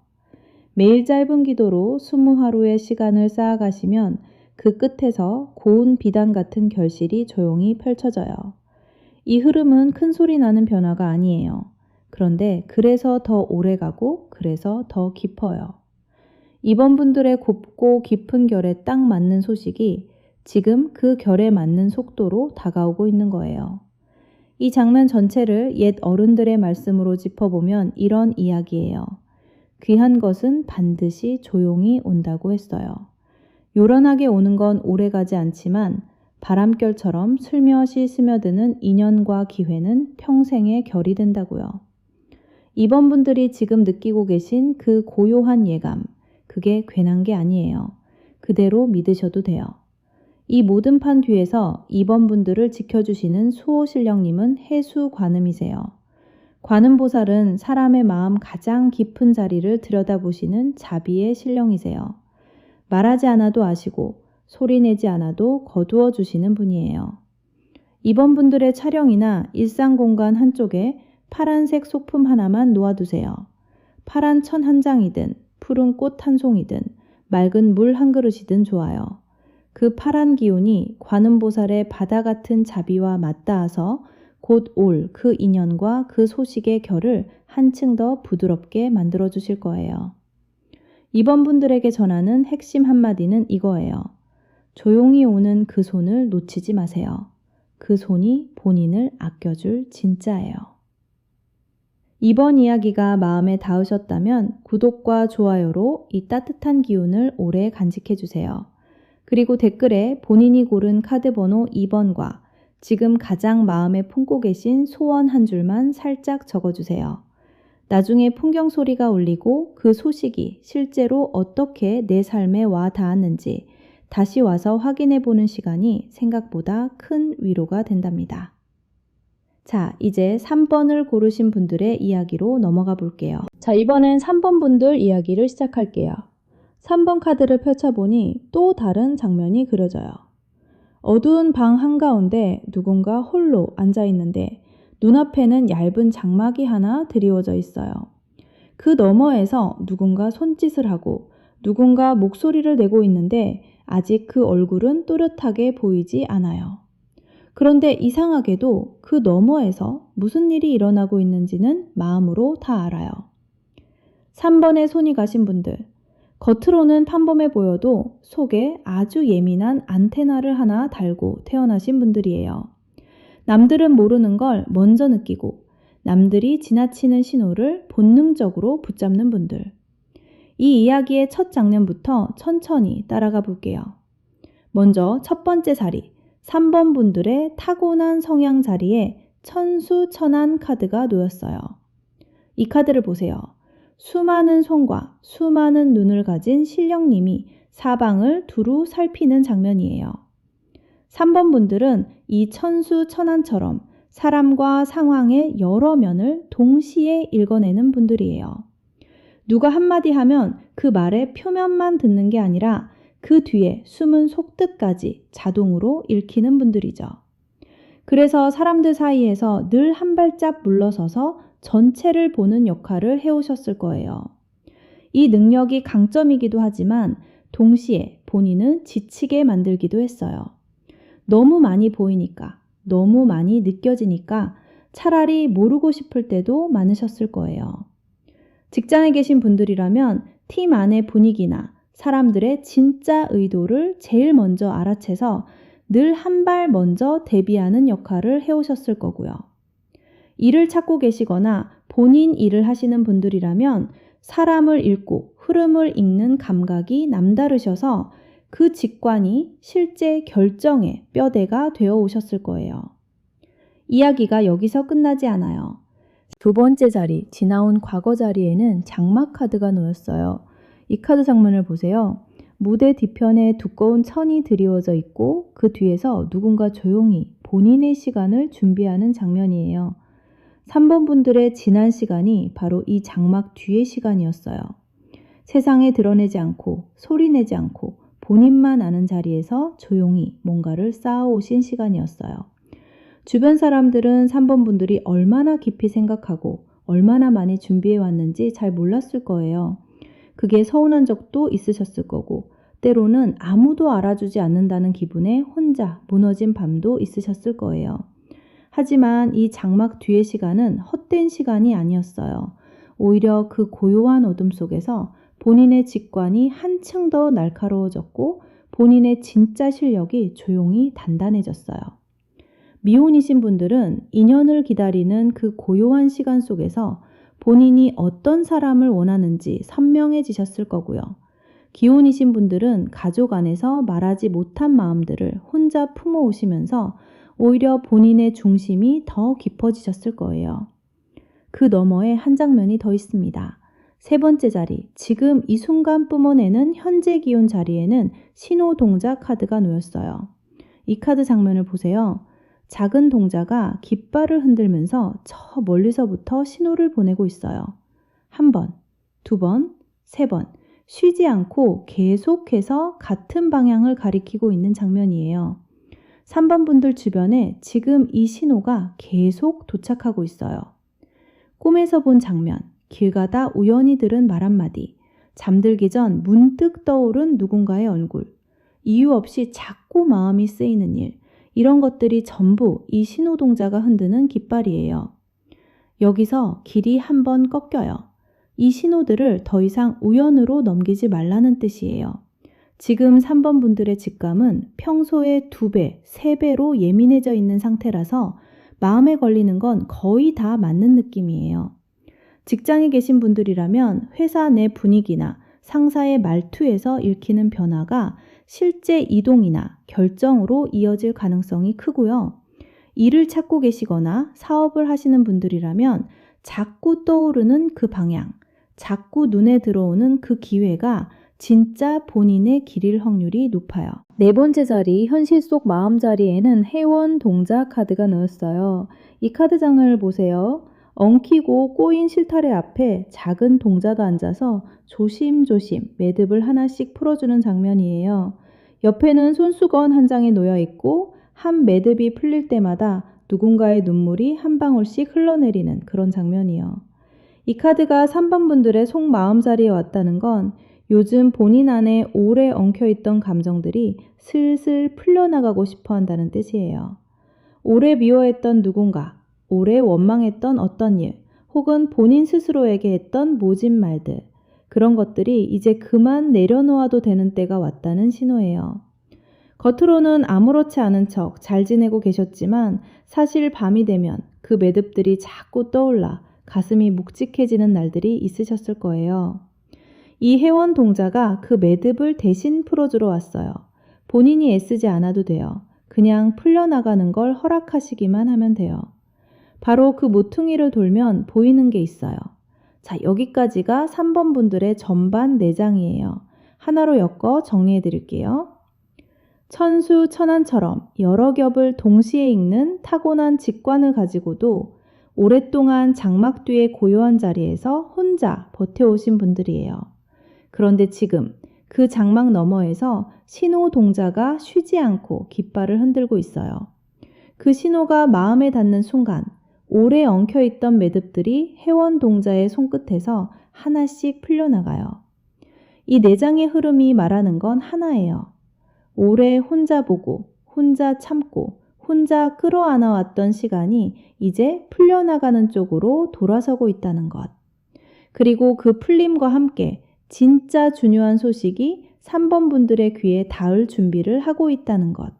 매일 짧은 기도로 20하루의 시간을 쌓아가시면 그 끝에서 고운 비단 같은 결실이 조용히 펼쳐져요. 이 흐름은 큰 소리 나는 변화가 아니에요. 그런데 그래서 더 오래가고 그래서 더 깊어요. 이번 분들의 곱고 깊은 결에 딱 맞는 소식이 지금 그 결에 맞는 속도로 다가오고 있는 거예요. 이 장면 전체를 옛 어른들의 말씀으로 짚어보면 이런 이야기예요. 귀한 것은 반드시 조용히 온다고 했어요. 요란하게 오는 건 오래가지 않지만 바람결처럼 슬며시 스며드는 인연과 기회는 평생의 결이 된다고요. 이번 분들이 지금 느끼고 계신 그 고요한 예감, 그게 괜한 게 아니에요. 그대로 믿으셔도 돼요. 이 모든 판 뒤에서 이번 분들을 지켜주시는 수호신령님은 해수관음이세요. 관음보살은 사람의 마음 가장 깊은 자리를 들여다보시는 자비의 신령이세요. 말하지 않아도 아시고 소리내지 않아도 거두어 주시는 분이에요. 이번 분들의 촬영이나 일상 공간 한쪽에 파란색 소품 하나만 놓아두세요. 파란 천 한 장이든 푸른 꽃 한 송이든 맑은 물 한 그릇이든 좋아요. 그 파란 기운이 관음보살의 바다 같은 자비와 맞닿아서 곧 올 그 인연과 그 소식의 결을 한층 더 부드럽게 만들어 주실 거예요. 이번 분들에게 전하는 핵심 한마디는 이거예요. 조용히 오는 그 손을 놓치지 마세요. 그 손이 본인을 아껴줄 진짜예요. 이번 이야기가 마음에 닿으셨다면 구독과 좋아요로 이 따뜻한 기운을 오래 간직해주세요. 그리고 댓글에 본인이 고른 카드 번호 2번과 지금 가장 마음에 품고 계신 소원 한 줄만 살짝 적어주세요. 나중에 풍경 소리가 울리고 그 소식이 실제로 어떻게 내 삶에 와 닿았는지 다시 와서 확인해 보는 시간이 생각보다 큰 위로가 된답니다. 자, 이제 3번을 고르신 분들의 이야기로 넘어가 볼게요. 자, 이번엔 3번 분들 이야기를 시작할게요. 3번 카드를 펼쳐보니 또 다른 장면이 그려져요. 어두운 방 한가운데 누군가 홀로 앉아 있는데 눈앞에는 얇은 장막이 하나 드리워져 있어요. 그 너머에서 누군가 손짓을 하고 누군가 목소리를 내고 있는데 아직 그 얼굴은 또렷하게 보이지 않아요. 그런데 이상하게도 그 너머에서 무슨 일이 일어나고 있는지는 마음으로 다 알아요. 3번에 손이 가신 분들, 겉으로는 평범해 보여도 속에 아주 예민한 안테나를 하나 달고 태어나신 분들이에요. 남들은 모르는 걸 먼저 느끼고 남들이 지나치는 신호를 본능적으로 붙잡는 분들. 이 이야기의 첫 장면부터 천천히 따라가 볼게요. 먼저 첫 번째 자리, 3번 분들의 타고난 성향 자리에 천수천안 카드가 놓였어요. 이 카드를 보세요. 수많은 손과 수많은 눈을 가진 신령님이 사방을 두루 살피는 장면이에요. 3번 분들은 이 천수천안처럼 사람과 상황의 여러 면을 동시에 읽어내는 분들이에요. 누가 한마디 하면 그 말의 표면만 듣는 게 아니라 그 뒤에 숨은 속뜻까지 자동으로 읽히는 분들이죠. 그래서 사람들 사이에서 늘 한 발짝 물러서서 전체를 보는 역할을 해오셨을 거예요. 이 능력이 강점이기도 하지만 동시에 본인은 지치게 만들기도 했어요. 너무 많이 보이니까, 너무 많이 느껴지니까 차라리 모르고 싶을 때도 많으셨을 거예요. 직장에 계신 분들이라면 팀 안의 분위기나 사람들의 진짜 의도를 제일 먼저 알아채서 늘 한 발 먼저 대비하는 역할을 해오셨을 거고요. 일을 찾고 계시거나 본인 일을 하시는 분들이라면 사람을 읽고 흐름을 읽는 감각이 남다르셔서 그 직관이 실제 결정의 뼈대가 되어 오셨을 거예요. 이야기가 여기서 끝나지 않아요. 두 번째 자리, 지나온 과거 자리에는 장막 카드가 놓였어요. 이 카드 장면을 보세요. 무대 뒤편에 두꺼운 천이 드리워져 있고 그 뒤에서 누군가 조용히 본인의 시간을 준비하는 장면이에요. 3번 분들의 지난 시간이 바로 이 장막 뒤의 시간이었어요. 세상에 드러내지 않고 소리내지 않고 본인만 아는 자리에서 조용히 뭔가를 쌓아오신 시간이었어요. 주변 사람들은 3번 분들이 얼마나 깊이 생각하고 얼마나 많이 준비해 왔는지 잘 몰랐을 거예요. 그게 서운한 적도 있으셨을 거고, 때로는 아무도 알아주지 않는다는 기분에 혼자 무너진 밤도 있으셨을 거예요. 하지만 이 장막 뒤의 시간은 헛된 시간이 아니었어요. 오히려 그 고요한 어둠 속에서 본인의 직관이 한층 더 날카로워졌고 본인의 진짜 실력이 조용히 단단해졌어요. 미혼이신 분들은 인연을 기다리는 그 고요한 시간 속에서 본인이 어떤 사람을 원하는지 선명해지셨을 거고요. 기혼이신 분들은 가족 안에서 말하지 못한 마음들을 혼자 품어오시면서 오히려 본인의 중심이 더 깊어지셨을 거예요. 그 너머에 한 장면이 더 있습니다. 세 번째 자리, 지금 이 순간 뿜어내는 현재 기온 자리에는 신호 동자 카드가 놓였어요. 이 카드 장면을 보세요. 작은 동자가 깃발을 흔들면서 저 멀리서부터 신호를 보내고 있어요. 한 번, 두 번, 세 번, 쉬지 않고 계속해서 같은 방향을 가리키고 있는 장면이에요. 3번 분들 주변에 지금 이 신호가 계속 도착하고 있어요. 꿈에서 본 장면, 길 가다 우연히 들은 말 한마디, 잠들기 전 문득 떠오른 누군가의 얼굴, 이유 없이 자꾸 마음이 쓰이는 일, 이런 것들이 전부 이 신호 동자가 흔드는 깃발이에요. 여기서 길이 한번 꺾여요. 이 신호들을 더 이상 우연으로 넘기지 말라는 뜻이에요. 지금 3번 분들의 직감은 평소의 2배, 3배로 예민해져 있는 상태라서 마음에 걸리는 건 거의 다 맞는 느낌이에요. 직장에 계신 분들이라면 회사 내 분위기나 상사의 말투에서 읽히는 변화가 실제 이동이나 결정으로 이어질 가능성이 크고요. 일을 찾고 계시거나 사업을 하시는 분들이라면 자꾸 떠오르는 그 방향, 자꾸 눈에 들어오는 그 기회가 진짜 본인의 길일 확률이 높아요. 네 번째 자리, 현실 속 마음 자리에는 회원 동자 카드가 넣었어요. 이 카드장을 보세요. 엉키고 꼬인 실타래 앞에 작은 동자가 앉아서 조심조심 매듭을 하나씩 풀어주는 장면이에요. 옆에는 손수건 한 장이 놓여 있고 한 매듭이 풀릴 때마다 누군가의 눈물이 한 방울씩 흘러내리는 그런 장면이요. 이 카드가 3번 분들의 속마음 자리에 왔다는 건 요즘 본인 안에 오래 엉켜있던 감정들이 슬슬 풀려나가고 싶어 한다는 뜻이에요. 오래 미워했던 누군가, 오래 원망했던 어떤 일, 혹은 본인 스스로에게 했던 모진 말들, 그런 것들이 이제 그만 내려놓아도 되는 때가 왔다는 신호예요. 겉으로는 아무렇지 않은 척 잘 지내고 계셨지만 사실 밤이 되면 그 매듭들이 자꾸 떠올라 가슴이 묵직해지는 날들이 있으셨을 거예요. 이 회원 동자가 그 매듭을 대신 풀어주러 왔어요. 본인이 애쓰지 않아도 돼요. 그냥 풀려나가는 걸 허락하시기만 하면 돼요. 바로 그 모퉁이를 돌면 보이는 게 있어요. 자, 여기까지가 3번 분들의 전반 4장이에요. 하나로 엮어 정리해 드릴게요. 천수천안처럼 여러 겹을 동시에 읽는 타고난 직관을 가지고도 오랫동안 장막 뒤의 고요한 자리에서 혼자 버텨오신 분들이에요. 그런데 지금 그 장막 너머에서 신호 동자가 쉬지 않고 깃발을 흔들고 있어요. 그 신호가 마음에 닿는 순간 오래 엉켜있던 매듭들이 회원 동자의 손끝에서 하나씩 풀려나가요. 이 4장의 흐름이 말하는 건 하나예요. 오래 혼자 보고, 혼자 참고, 혼자 끌어안아왔던 시간이 이제 풀려나가는 쪽으로 돌아서고 있다는 것. 그리고 그 풀림과 함께 진짜 중요한 소식이 3번 분들의 귀에 닿을 준비를 하고 있다는 것.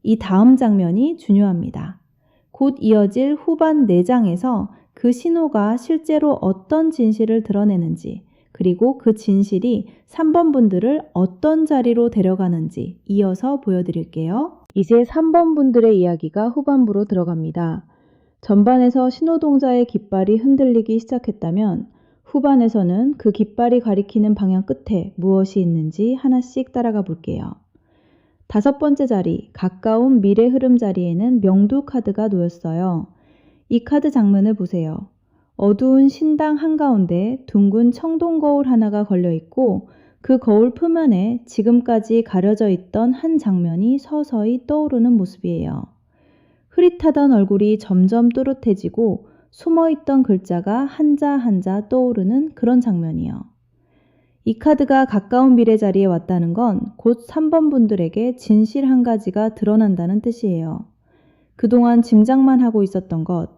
이 다음 장면이 중요합니다. 곧 이어질 후반 4장에서 그 신호가 실제로 어떤 진실을 드러내는지, 그리고 그 진실이 3번 분들을 어떤 자리로 데려가는지 이어서 보여드릴게요. 이제 3번 분들의 이야기가 후반부로 들어갑니다. 전반에서 신호동자의 깃발이 흔들리기 시작했다면 후반에서는 그 깃발이 가리키는 방향 끝에 무엇이 있는지 하나씩 따라가 볼게요. 5번째 자리, 가까운 미래 흐름 자리에는 명두 카드가 놓였어요. 이 카드 장면을 보세요. 어두운 신당 한가운데 둥근 청동 거울 하나가 걸려 있고 그 거울 표면에 지금까지 가려져 있던 한 장면이 서서히 떠오르는 모습이에요. 흐릿하던 얼굴이 점점 또렷해지고 숨어있던 글자가 한자 한자 떠오르는 그런 장면이요. 이 카드가 가까운 미래 자리에 왔다는 건 곧 3번 분들에게 진실 한 가지가 드러난다는 뜻이에요. 그동안 짐작만 하고 있었던 것,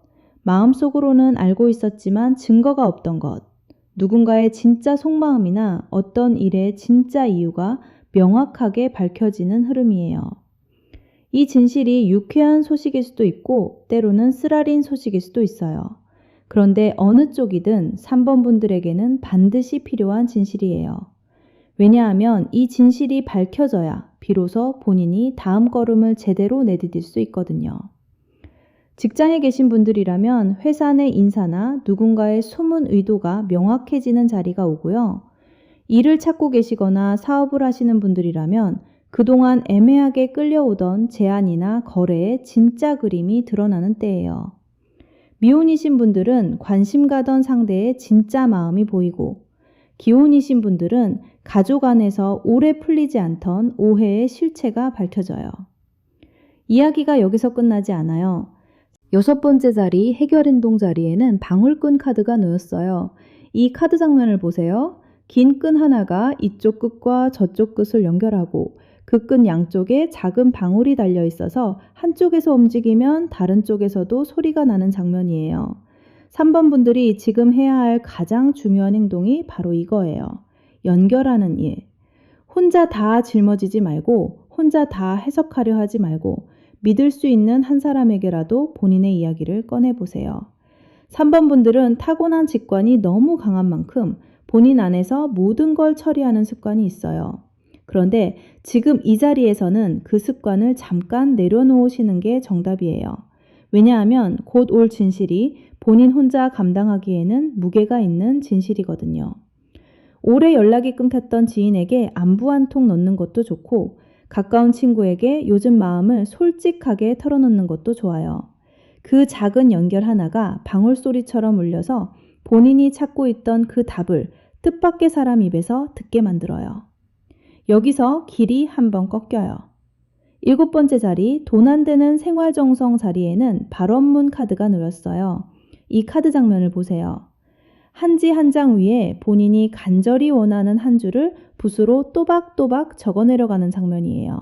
마음속으로는 알고 있었지만 증거가 없던 것, 누군가의 진짜 속마음이나 어떤 일의 진짜 이유가 명확하게 밝혀지는 흐름이에요. 이 진실이 유쾌한 소식일 수도 있고 때로는 쓰라린 소식일 수도 있어요. 그런데 어느 쪽이든 3번 분들에게는 반드시 필요한 진실이에요. 왜냐하면 이 진실이 밝혀져야 비로소 본인이 다음 걸음을 제대로 내디딜 수 있거든요. 직장에 계신 분들이라면 회사 내 인사나 누군가의 숨은 의도가 명확해지는 자리가 오고요. 일을 찾고 계시거나 사업을 하시는 분들이라면 그동안 애매하게 끌려오던 제안이나 거래의 진짜 그림이 드러나는 때예요. 미혼이신 분들은 관심 가던 상대의 진짜 마음이 보이고, 기혼이신 분들은 가족 안에서 오래 풀리지 않던 오해의 실체가 밝혀져요. 이야기가 여기서 끝나지 않아요. 6번째 자리 해결행동 자리에는 방울끈 카드가 놓였어요. 이 카드 장면을 보세요. 긴 끈 하나가 이쪽 끝과 저쪽 끝을 연결하고 그 끈 양쪽에 작은 방울이 달려 있어서 한쪽에서 움직이면 다른 쪽에서도 소리가 나는 장면이에요. 3번 분들이 지금 해야 할 가장 중요한 행동이 바로 이거예요. 연결하는 일. 혼자 다 짊어지지 말고, 혼자 다 해석하려 하지 말고 믿을 수 있는 한 사람에게라도 본인의 이야기를 꺼내보세요. 3번 분들은 타고난 직관이 너무 강한 만큼 본인 안에서 모든 걸 처리하는 습관이 있어요. 그런데 지금 이 자리에서는 그 습관을 잠깐 내려놓으시는 게 정답이에요. 왜냐하면 곧 올 진실이 본인 혼자 감당하기에는 무게가 있는 진실이거든요. 오래 연락이 끊겼던 지인에게 안부 한 통 넣는 것도 좋고, 가까운 친구에게 요즘 마음을 솔직하게 털어놓는 것도 좋아요. 그 작은 연결 하나가 방울소리처럼 울려서 본인이 찾고 있던 그 답을 뜻밖의 사람 입에서 듣게 만들어요. 여기서 길이 한번 꺾여요. 7번째 자리 돈 안 되는 생활정성 자리에는 발언문 카드가 놓였어요. 이 카드 장면을 보세요. 한지 한 장 위에 본인이 간절히 원하는 한 줄을 붓으로 또박또박 적어내려가는 장면이에요.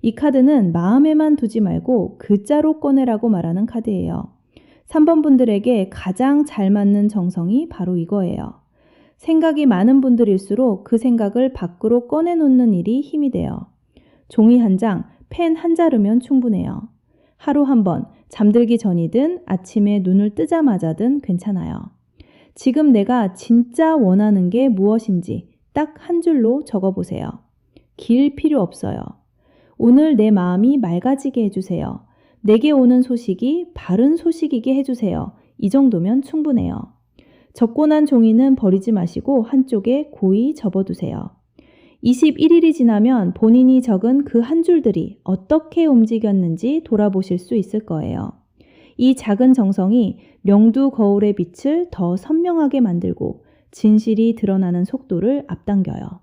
이 카드는 마음에만 두지 말고 글자로 꺼내라고 말하는 카드예요. 3번 분들에게 가장 잘 맞는 정성이 바로 이거예요. 생각이 많은 분들일수록 그 생각을 밖으로 꺼내놓는 일이 힘이 돼요. 종이 한 장, 펜 한 자루면 충분해요. 하루 한 번, 잠들기 전이든 아침에 눈을 뜨자마자든 괜찮아요. 지금 내가 진짜 원하는 게 무엇인지 딱 한 줄로 적어보세요. 길 필요 없어요. 오늘 내 마음이 맑아지게 해주세요. 내게 오는 소식이 바른 소식이게 해주세요. 이 정도면 충분해요. 적고 난 종이는 버리지 마시고 한쪽에 고이 접어두세요. 21일이 지나면 본인이 적은 그 한 줄들이 어떻게 움직였는지 돌아보실 수 있을 거예요. 이 작은 정성이 명두 거울의 빛을 더 선명하게 만들고 진실이 드러나는 속도를 앞당겨요.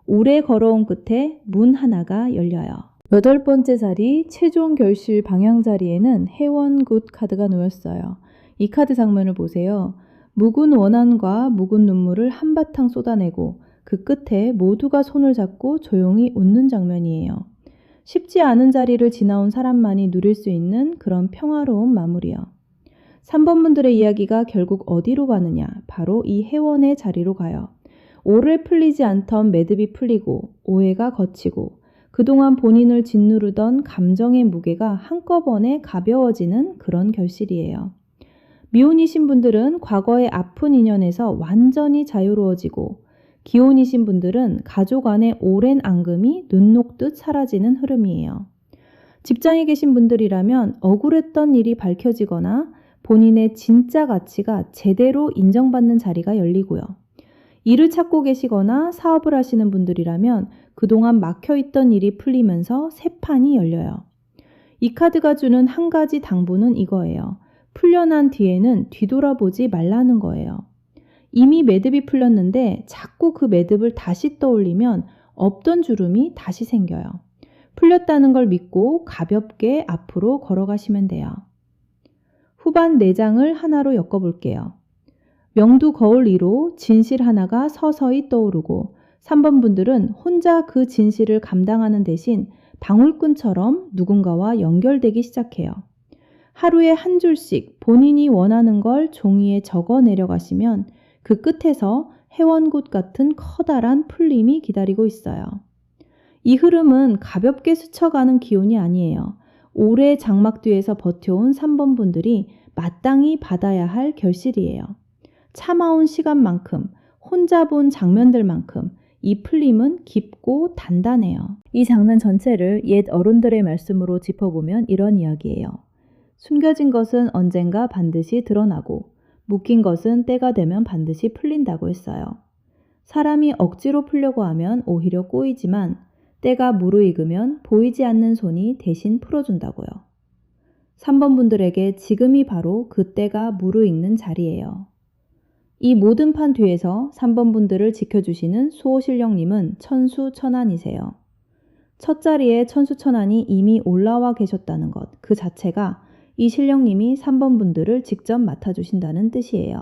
오래 걸어온 끝에 문 하나가 열려요. 8번째 자리 최종 결실 방향 자리에는 해원굿 카드가 놓였어요. 이 카드 장면을 보세요. 묵은 원한과 묵은 눈물을 한바탕 쏟아내고 그 끝에 모두가 손을 잡고 조용히 웃는 장면이에요. 쉽지 않은 자리를 지나온 사람만이 누릴 수 있는 그런 평화로운 마무리요. 3번 분들의 이야기가 결국 어디로 가느냐? 바로 이 해원의 자리로 가요. 오래 풀리지 않던 매듭이 풀리고 오해가 걷히고 그동안 본인을 짓누르던 감정의 무게가 한꺼번에 가벼워지는 그런 결실이에요. 미혼이신 분들은 과거의 아픈 인연에서 완전히 자유로워지고 기혼이신 분들은 가족 안의 오랜 앙금이 눈 녹듯 사라지는 흐름이에요. 직장에 계신 분들이라면 억울했던 일이 밝혀지거나 본인의 진짜 가치가 제대로 인정받는 자리가 열리고요. 일을 찾고 계시거나 사업을 하시는 분들이라면 그동안 막혀있던 일이 풀리면서 새 판이 열려요. 이 카드가 주는 한 가지 당부는 이거예요. 풀려난 뒤에는 뒤돌아보지 말라는 거예요. 이미 매듭이 풀렸는데 자꾸 그 매듭을 다시 떠올리면 없던 주름이 다시 생겨요. 풀렸다는 걸 믿고 가볍게 앞으로 걸어가시면 돼요. 후반 4장을 하나로 엮어볼게요. 명두 거울 위로 진실 하나가 서서히 떠오르고 3번 분들은 혼자 그 진실을 감당하는 대신 방울꾼처럼 누군가와 연결되기 시작해요. 하루에 한 줄씩 본인이 원하는 걸 종이에 적어 내려가시면 그 끝에서 해원곶 같은 커다란 풀림이 기다리고 있어요. 이 흐름은 가볍게 스쳐가는 기운이 아니에요. 오래 장막 뒤에서 버텨온 3번 분들이 마땅히 받아야 할 결실이에요. 참아온 시간만큼, 혼자 본 장면들만큼 이 풀림은 깊고 단단해요. 이 장면 전체를 옛 어른들의 말씀으로 짚어보면 이런 이야기예요. 숨겨진 것은 언젠가 반드시 드러나고 묶인 것은 때가 되면 반드시 풀린다고 했어요. 사람이 억지로 풀려고 하면 오히려 꼬이지만 때가 무르익으면 보이지 않는 손이 대신 풀어준다고요. 3번 분들에게 지금이 바로 그 때가 무르익는 자리예요. 이 모든 판 뒤에서 3번 분들을 지켜주시는 수호신령님은 천수천안이세요. 첫 자리에 천수천안이 이미 올라와 계셨다는 것 그 자체가 이 신령님이 3번 분들을 직접 맡아주신다는 뜻이에요.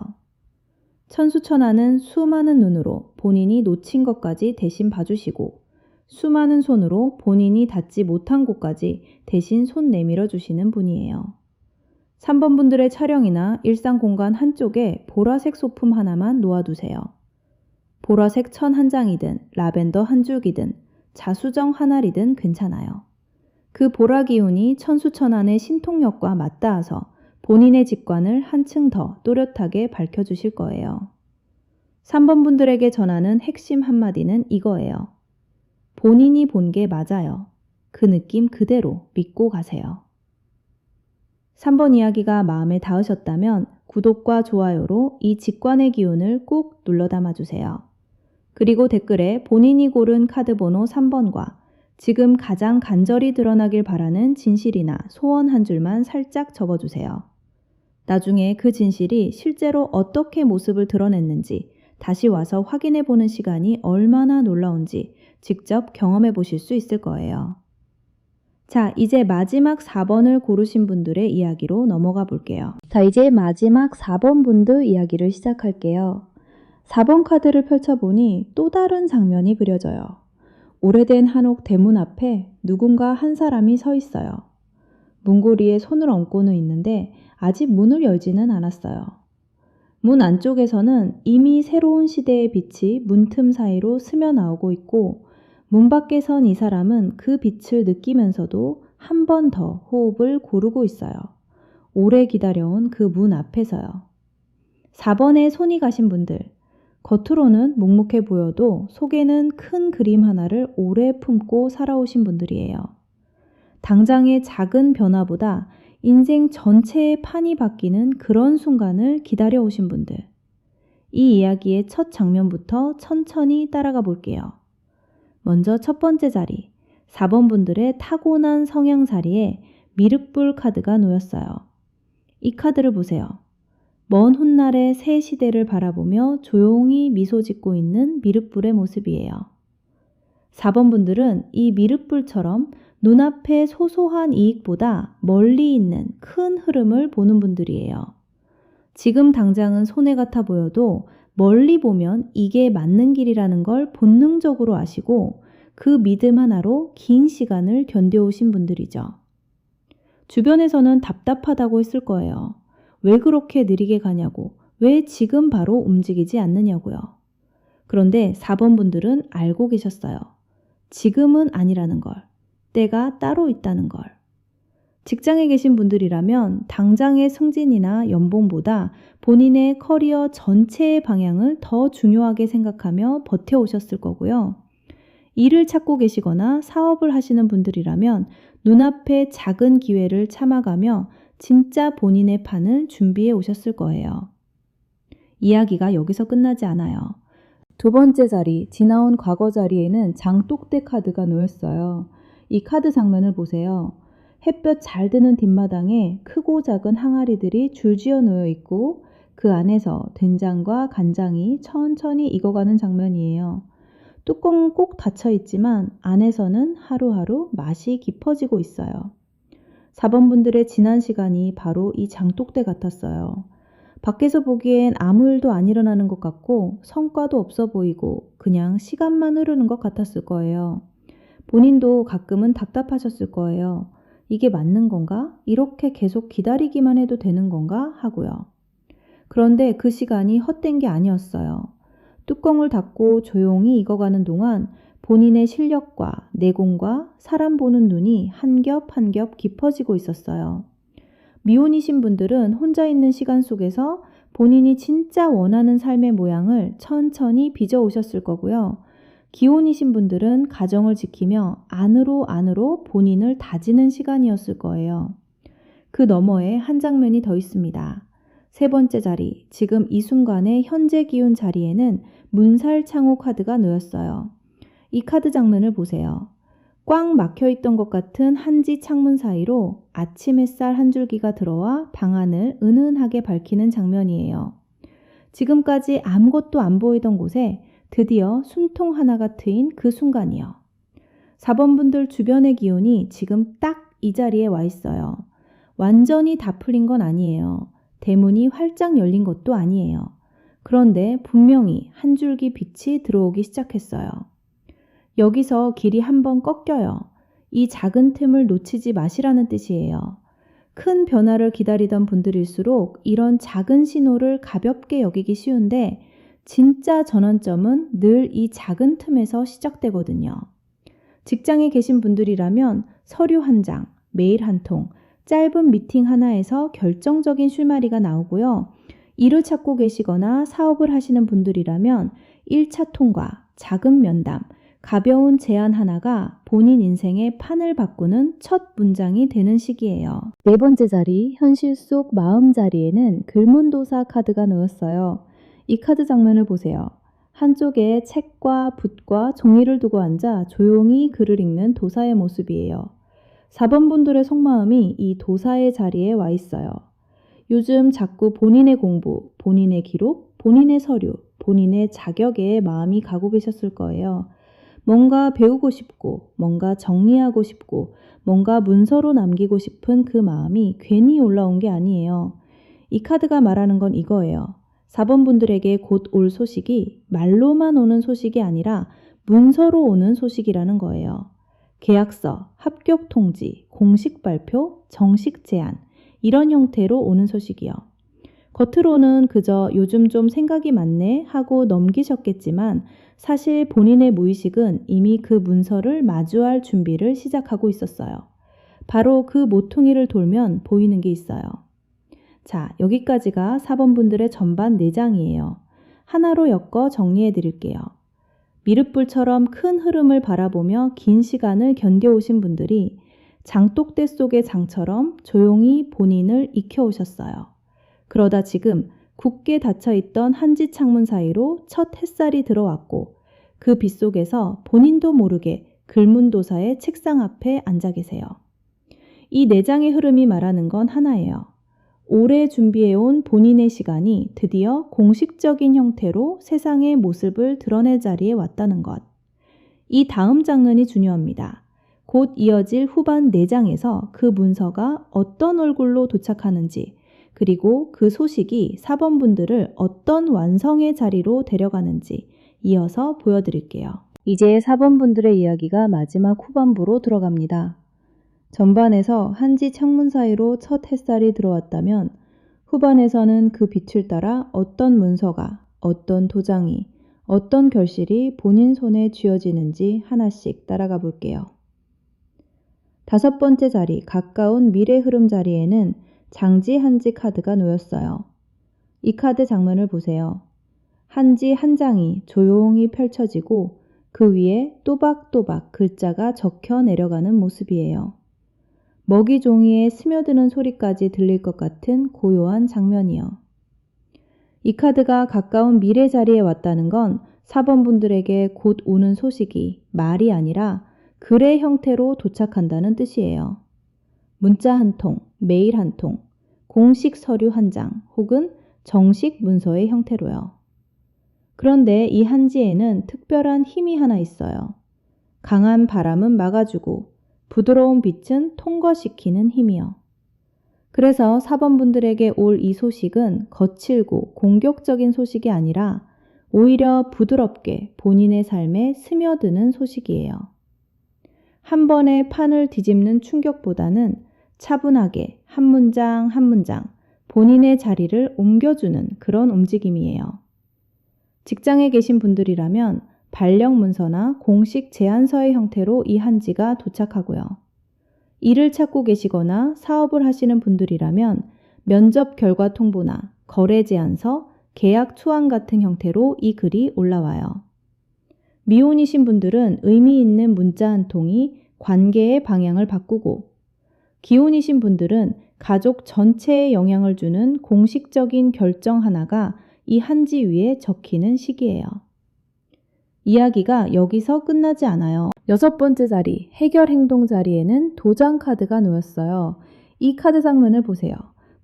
천수천안은 수많은 눈으로 본인이 놓친 것까지 대신 봐주시고 수많은 손으로 본인이 닿지 못한 곳까지 대신 손 내밀어 주시는 분이에요. 3번 분들의 촬영이나 일상 공간 한쪽에 보라색 소품 하나만 놓아두세요. 보라색 천 한 장이든 라벤더 한 줄기든 자수정 한 알이든 괜찮아요. 그 보라 기운이 천수천안의 신통력과 맞닿아서 본인의 직관을 한층 더 또렷하게 밝혀주실 거예요. 3번 분들에게 전하는 핵심 한마디는 이거예요. 본인이 본 게 맞아요. 그 느낌 그대로 믿고 가세요. 3번 이야기가 마음에 닿으셨다면 구독과 좋아요로 이 직관의 기운을 꼭 눌러 담아주세요. 그리고 댓글에 본인이 고른 카드 번호 3번과 지금 가장 간절히 드러나길 바라는 진실이나 소원 한 줄만 살짝 적어주세요. 나중에 그 진실이 실제로 어떻게 모습을 드러냈는지 다시 와서 확인해 보는 시간이 얼마나 놀라운지 직접 경험해 보실 수 있을 거예요. 자, 이제 마지막 4번을 고르신 분들의 이야기로 넘어가 볼게요. 자, 이제 마지막 4번 분들 이야기를 시작할게요. 4번 카드를 펼쳐보니 또 다른 장면이 그려져요. 오래된 한옥 대문 앞에 누군가 한 사람이 서 있어요. 문고리에 손을 얹고는 있는데 아직 문을 열지는 않았어요. 문 안쪽에서는 이미 새로운 시대의 빛이 문틈 사이로 스며나오고 있고 문 밖에 선 이 사람은 그 빛을 느끼면서도 한 번 더 호흡을 고르고 있어요. 오래 기다려온 그 문 앞에서요. 4번에 손이 가신 분들, 겉으로는 묵묵해 보여도 속에는 큰 그림 하나를 오래 품고 살아오신 분들이에요. 당장의 작은 변화보다 인생 전체의 판이 바뀌는 그런 순간을 기다려오신 분들. 이 이야기의 첫 장면부터 천천히 따라가 볼게요. 먼저 첫 번째 자리, 4번 분들의 타고난 성향 자리에 미륵불 카드가 놓였어요. 이 카드를 보세요. 먼 훗날의 새 시대를 바라보며 조용히 미소 짓고 있는 미륵불의 모습이에요. 4번 분들은 이 미륵불처럼 눈앞의 소소한 이익보다 멀리 있는 큰 흐름을 보는 분들이에요. 지금 당장은 손해 같아 보여도 멀리 보면 이게 맞는 길이라는 걸 본능적으로 아시고 그 믿음 하나로 긴 시간을 견뎌오신 분들이죠. 주변에서는 답답하다고 했을 거예요. 왜 그렇게 느리게 가냐고, 왜 지금 바로 움직이지 않느냐고요. 그런데 4번 분들은 알고 계셨어요. 지금은 아니라는 걸, 때가 따로 있다는 걸. 직장에 계신 분들이라면 당장의 승진이나 연봉보다 본인의 커리어 전체의 방향을 더 중요하게 생각하며 버텨오셨을 거고요. 일을 찾고 계시거나 사업을 하시는 분들이라면 눈앞의 작은 기회를 참아가며 진짜 본인의 판을 준비해 오셨을 거예요. 이야기가 여기서 끝나지 않아요. 두 번째 자리, 지나온 과거 자리에는 장독대 카드가 놓였어요. 이 카드 장면을 보세요. 햇볕 잘 드는 뒷마당에 크고 작은 항아리들이 줄지어 놓여 있고 그 안에서 된장과 간장이 천천히 익어가는 장면이에요. 뚜껑은 꼭 닫혀 있지만 안에서는 하루하루 맛이 깊어지고 있어요. 4번 분들의 지난 시간이 바로 이 장독대 같았어요. 밖에서 보기엔 아무 일도 안 일어나는 것 같고 성과도 없어 보이고 그냥 시간만 흐르는 것 같았을 거예요. 본인도 가끔은 답답하셨을 거예요. 이게 맞는 건가? 이렇게 계속 기다리기만 해도 되는 건가? 하고요. 그런데 그 시간이 헛된 게 아니었어요. 뚜껑을 닫고 조용히 익어가는 동안 본인의 실력과 내공과 사람 보는 눈이 한 겹 한 겹 깊어지고 있었어요. 미혼이신 분들은 혼자 있는 시간 속에서 본인이 진짜 원하는 삶의 모양을 천천히 빚어 오셨을 거고요. 기혼이신 분들은 가정을 지키며 안으로 본인을 다지는 시간이었을 거예요. 그 너머에 한 장면이 더 있습니다. 세 번째 자리, 지금 이 순간의 현재 기운 자리에는 문살창호 카드가 놓였어요. 이 카드 장면을 보세요. 꽉 막혀있던 것 같은 한지 창문 사이로 아침 햇살 한 줄기가 들어와 방안을 은은하게 밝히는 장면이에요. 지금까지 아무것도 안 보이던 곳에 드디어 숨통 하나가 트인 그 순간이요. 4번 분들 주변의 기운이 지금 딱 이 자리에 와 있어요. 완전히 다 풀린 건 아니에요. 대문이 활짝 열린 것도 아니에요. 그런데 분명히 한 줄기 빛이 들어오기 시작했어요. 여기서 길이 한번 꺾여요. 이 작은 틈을 놓치지 마시라는 뜻이에요. 큰 변화를 기다리던 분들일수록 이런 작은 신호를 가볍게 여기기 쉬운데 진짜 전환점은 늘 이 작은 틈에서 시작되거든요. 직장에 계신 분들이라면 서류 한 장, 메일 한 통, 짧은 미팅 하나에서 결정적인 실마리가 나오고요. 일을 찾고 계시거나 사업을 하시는 분들이라면 1차 통과, 작은 면담, 가벼운 제안 하나가 본인 인생의 판을 바꾸는 첫 문장이 되는 시기예요. 네 번째 자리, 현실 속 마음 자리에는 글문도사 카드가 놓였어요. 이 카드 장면을 보세요. 한쪽에 책과 붓과 종이를 두고 앉아 조용히 글을 읽는 도사의 모습이에요. 4번 분들의 속마음이 이 도사의 자리에 와 있어요. 요즘 자꾸 본인의 공부, 본인의 기록, 본인의 서류, 본인의 자격에 마음이 가고 계셨을 거예요. 뭔가 배우고 싶고, 뭔가 정리하고 싶고, 뭔가 문서로 남기고 싶은 그 마음이 괜히 올라온 게 아니에요. 이 카드가 말하는 건 이거예요. 4번 분들에게 곧 올 소식이 말로만 오는 소식이 아니라 문서로 오는 소식이라는 거예요. 계약서, 합격 통지, 공식 발표, 정식 제안, 이런 형태로 오는 소식이요. 겉으로는 그저 요즘 좀 생각이 많네 하고 넘기셨겠지만 사실 본인의 무의식은 이미 그 문서를 마주할 준비를 시작하고 있었어요. 바로 그 모퉁이를 돌면 보이는 게 있어요. 자, 여기까지가 4번 분들의 전반 4장이에요. 하나로 엮어 정리해 드릴게요. 미륵불처럼 큰 흐름을 바라보며 긴 시간을 견뎌오신 분들이 장독대 속의 장처럼 조용히 본인을 익혀오셨어요. 그러다 지금 굳게 닫혀있던 한지 창문 사이로 첫 햇살이 들어왔고 그 빛 속에서 본인도 모르게 글문도사의 책상 앞에 앉아 계세요. 이 4장의 흐름이 말하는 건 하나예요. 오래 준비해온 본인의 시간이 드디어 공식적인 형태로 세상의 모습을 드러낼 자리에 왔다는 것. 이 다음 장면이 중요합니다. 곧 이어질 후반 4장에서 그 문서가 어떤 얼굴로 도착하는지 그리고 그 소식이 4번 분들을 어떤 완성의 자리로 데려가는지 이어서 보여드릴게요. 이제 4번 분들의 이야기가 마지막 후반부로 들어갑니다. 전반에서 한지 창문 사이로 첫 햇살이 들어왔다면 후반에서는 그 빛을 따라 어떤 문서가, 어떤 도장이, 어떤 결실이 본인 손에 쥐어지는지 하나씩 따라가 볼게요. 5번째 자리, 가까운 미래 흐름 자리에는 장지 한지 카드가 놓였어요. 이 카드 장면을 보세요. 한지 한 장이 조용히 펼쳐지고 그 위에 또박또박 글자가 적혀 내려가는 모습이에요. 먹이 종이에 스며드는 소리까지 들릴 것 같은 고요한 장면이요. 이 카드가 가까운 미래 자리에 왔다는 건 4번 분들에게 곧 오는 소식이 말이 아니라 글의 형태로 도착한다는 뜻이에요. 문자 한 통, 메일 한 통, 공식 서류 한 장 혹은 정식 문서의 형태로요. 그런데 이 한지에는 특별한 힘이 하나 있어요. 강한 바람은 막아주고 부드러운 빛은 통과시키는 힘이요. 그래서 4번 분들에게 올 이 소식은 거칠고 공격적인 소식이 아니라 오히려 부드럽게 본인의 삶에 스며드는 소식이에요. 한 번에 판을 뒤집는 충격보다는 차분하게 한 문장 한 문장 본인의 자리를 옮겨주는 그런 움직임이에요. 직장에 계신 분들이라면 발령 문서나 공식 제안서의 형태로 이 한지가 도착하고요. 일을 찾고 계시거나 사업을 하시는 분들이라면 면접 결과 통보나 거래 제안서, 계약 투항 같은 형태로 이 글이 올라와요. 미혼이신 분들은 의미 있는 문자 한 통이 관계의 방향을 바꾸고, 기혼이신 분들은 가족 전체에 영향을 주는 공식적인 결정 하나가 이 한지 위에 적히는 시기예요. 이야기가 여기서 끝나지 않아요. 6번째 자리, 해결 행동 자리에는 도장 카드가 놓였어요. 이 카드 장면을 보세요.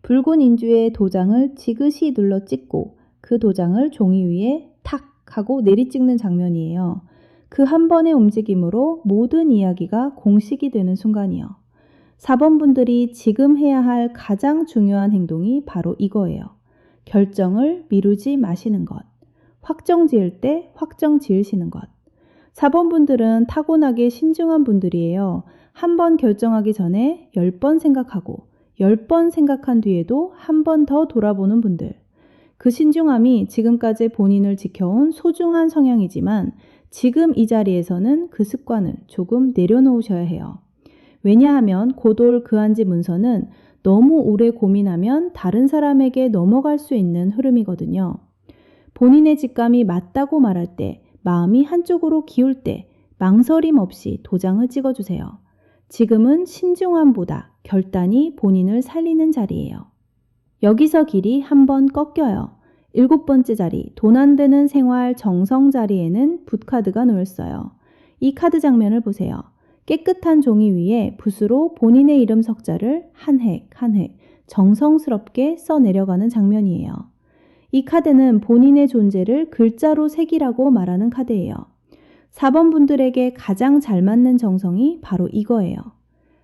붉은 인주에 도장을 지그시 눌러 찍고 그 도장을 종이 위에 탁 하고 내리찍는 장면이에요. 그 한 번의 움직임으로 모든 이야기가 공식이 되는 순간이요. 4번 분들이 지금 해야 할 가장 중요한 행동이 바로 이거예요. 결정을 미루지 마시는 것. 확정 지을 때 확정 지으시는 것. 4번 분들은 타고나게 신중한 분들이에요. 한 번 결정하기 전에 10번 생각하고 10번 생각한 뒤에도 한 번 더 돌아보는 분들. 그 신중함이 지금까지 본인을 지켜온 소중한 성향이지만 지금 이 자리에서는 그 습관을 조금 내려놓으셔야 해요. 왜냐하면 고돌 그한지 문서는 너무 오래 고민하면 다른 사람에게 넘어갈 수 있는 흐름이거든요. 본인의 직감이 맞다고 말할 때, 마음이 한쪽으로 기울 때 망설임 없이 도장을 찍어주세요. 지금은 신중함보다 결단이 본인을 살리는 자리예요. 여기서 길이 한번 꺾여요. 7번째 자리, 돈 안 되는 생활 정성 자리에는 붓카드가 놓였어요. 이 카드 장면을 보세요. 깨끗한 종이 위에 붓으로 본인의 이름 석자를 한 획 한 획 정성스럽게 써 내려가는 장면이에요. 이 카드는 본인의 존재를 글자로 새기라고 말하는 카드예요. 4번 분들에게 가장 잘 맞는 정성이 바로 이거예요.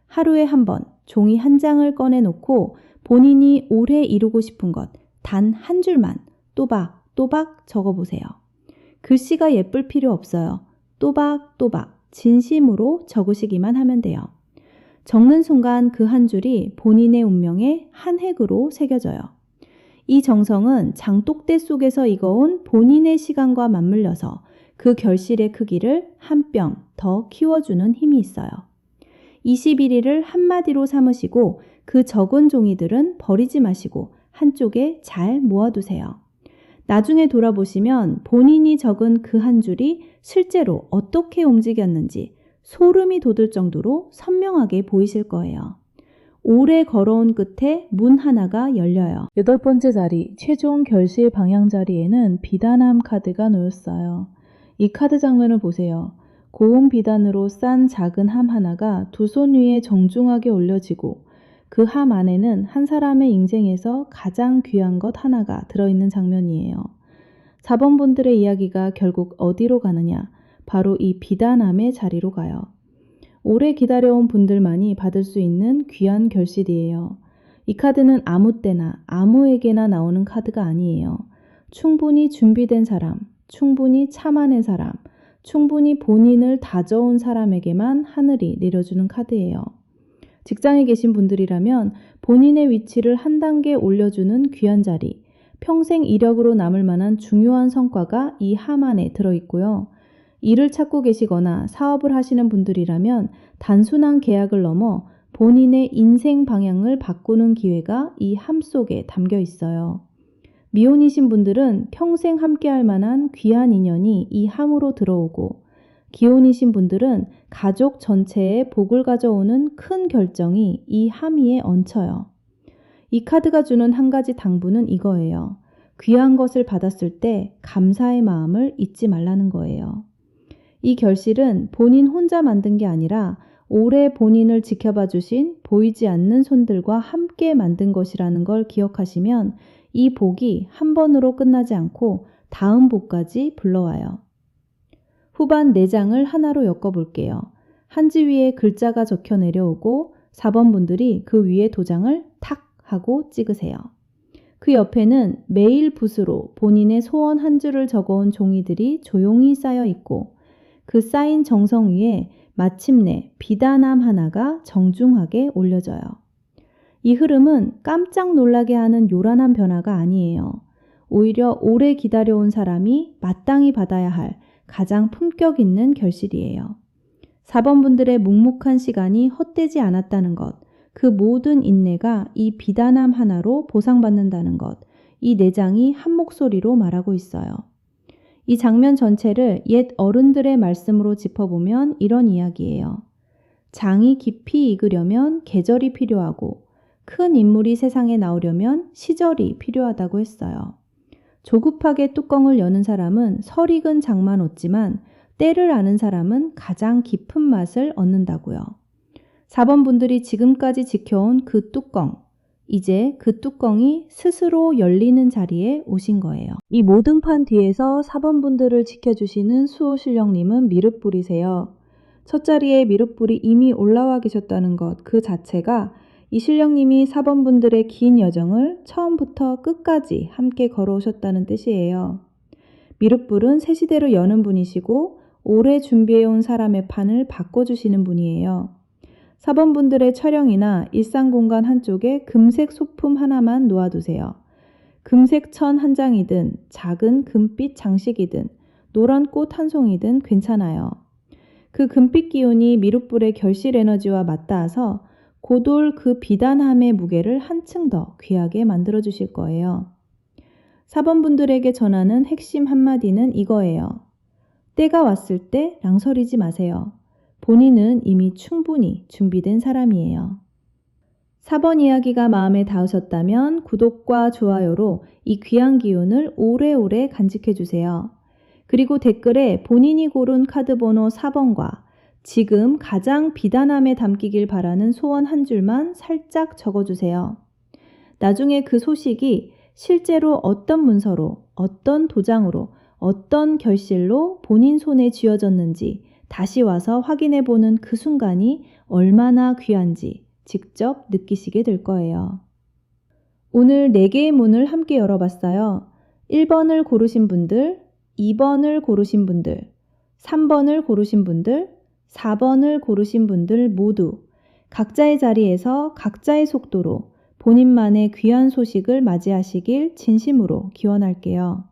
하루에 한 번 종이 한 장을 꺼내놓고 본인이 오래 이루고 싶은 것 단 한 줄만 또박또박 적어보세요. 글씨가 예쁠 필요 없어요. 또박또박 진심으로 적으시기만 하면 돼요. 적는 순간 그 한 줄이 본인의 운명에 한 획으로 새겨져요. 이 정성은 장독대 속에서 익어온 본인의 시간과 맞물려서 그 결실의 크기를 한 뼘 더 키워주는 힘이 있어요. 21일을 한마디로 삼으시고 그 적은 종이들은 버리지 마시고 한쪽에 잘 모아두세요. 나중에 돌아보시면 본인이 적은 그 한 줄이 실제로 어떻게 움직였는지 소름이 돋을 정도로 선명하게 보이실 거예요. 오래 걸어온 끝에 문 하나가 열려요. 8번째 자리, 최종 결실 방향 자리에는 비단함 카드가 놓였어요. 이 카드 장면을 보세요. 고운 비단으로 싼 작은 함 하나가 두 손 위에 정중하게 올려지고 그 함 안에는 한 사람의 인생에서 가장 귀한 것 하나가 들어있는 장면이에요. 4번 분들의 이야기가 결국 어디로 가느냐? 바로 이 비단함의 자리로 가요. 오래 기다려온 분들만이 받을 수 있는 귀한 결실이에요. 이 카드는 아무 때나 아무에게나 나오는 카드가 아니에요. 충분히 준비된 사람, 충분히 참아낸 사람, 충분히 본인을 다져온 사람에게만 하늘이 내려주는 카드예요. 직장에 계신 분들이라면 본인의 위치를 한 단계 올려주는 귀한 자리, 평생 이력으로 남을 만한 중요한 성과가 이 함 안에 들어있고요. 일을 찾고 계시거나 사업을 하시는 분들이라면 단순한 계약을 넘어 본인의 인생 방향을 바꾸는 기회가 이 함 속에 담겨 있어요. 미혼이신 분들은 평생 함께할 만한 귀한 인연이 이 함으로 들어오고, 기혼이신 분들은 가족 전체에 복을 가져오는 큰 결정이 이 함 위에 얹혀요. 이 카드가 주는 한 가지 당부는 이거예요. 귀한 것을 받았을 때 감사의 마음을 잊지 말라는 거예요. 이 결실은 본인 혼자 만든 게 아니라 오래 본인을 지켜봐 주신 보이지 않는 손들과 함께 만든 것이라는 걸 기억하시면 이 복이 한 번으로 끝나지 않고 다음 복까지 불러와요. 후반 4장을 하나로 엮어볼게요. 한지 위에 글자가 적혀 내려오고 4번 분들이 그 위에 도장을 탁 하고 찍으세요. 그 옆에는 메일 붓으로 본인의 소원 한 줄을 적어온 종이들이 조용히 쌓여 있고 그 쌓인 정성 위에 마침내 비단함 하나가 정중하게 올려져요. 이 흐름은 깜짝 놀라게 하는 요란한 변화가 아니에요. 오히려 오래 기다려온 사람이 마땅히 받아야 할 가장 품격 있는 결실이에요. 4번 분들의 묵묵한 시간이 헛되지 않았다는 것, 그 모든 인내가 이 비단함 하나로 보상받는다는 것, 이 내장이 한 목소리로 말하고 있어요. 이 장면 전체를 옛 어른들의 말씀으로 짚어보면 이런 이야기예요. 장이 깊이 익으려면 계절이 필요하고 큰 인물이 세상에 나오려면 시절이 필요하다고 했어요. 조급하게 뚜껑을 여는 사람은 설익은 장만 얻지만 때를 아는 사람은 가장 깊은 맛을 얻는다고요. 4번 분들이 지금까지 지켜온 그 뚜껑, 이제 그 뚜껑이 스스로 열리는 자리에 오신 거예요. 이 모든 판 뒤에서 4번 분들을 지켜주시는 수호신령님은 미륵불이세요. 첫 자리에 미륵불이 이미 올라와 계셨다는 것 그 자체가 이 신령님이 4번 분들의 긴 여정을 처음부터 끝까지 함께 걸어오셨다는 뜻이에요. 미륵불은 새 시대로 여는 분이시고 오래 준비해온 사람의 판을 바꿔주시는 분이에요. 4번 분들의 촬영이나 일상 공간 한쪽에 금색 소품 하나만 놓아두세요. 금색 천 한 장이든 작은 금빛 장식이든 노란 꽃 한 송이든 괜찮아요. 그 금빛 기운이 미륵불의 결실 에너지와 맞닿아서 고돌 그 비단함의 무게를 한층 더 귀하게 만들어주실 거예요. 4번 분들에게 전하는 핵심 한마디는 이거예요. 때가 왔을 때 랑설이지 마세요. 본인은 이미 충분히 준비된 사람이에요. 4번 이야기가 마음에 닿으셨다면 구독과 좋아요로 이 귀한 기운을 오래오래 간직해주세요. 그리고 댓글에 본인이 고른 카드 번호 4번과 지금 가장 비단함에 담기길 바라는 소원 한 줄만 살짝 적어주세요. 나중에 그 소식이 실제로 어떤 문서로, 어떤 도장으로, 어떤 결실로 본인 손에 쥐어졌는지 다시 와서 확인해보는 그 순간이 얼마나 귀한지 직접 느끼시게 될 거예요. 오늘 4개의 문을 함께 열어봤어요. 1번을 고르신 분들, 2번을 고르신 분들, 3번을 고르신 분들, 4번을 고르신 분들 모두 각자의 자리에서 각자의 속도로 본인만의 귀한 소식을 맞이하시길 진심으로 기원할게요.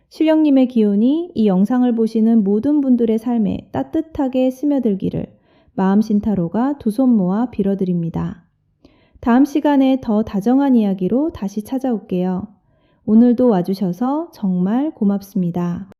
신령님의 기운이 이 영상을 보시는 모든 분들의 삶에 따뜻하게 스며들기를 마음신타로가 두 손 모아 빌어드립니다. 다음 시간에 더 다정한 이야기로 다시 찾아올게요. 오늘도 와주셔서 정말 고맙습니다.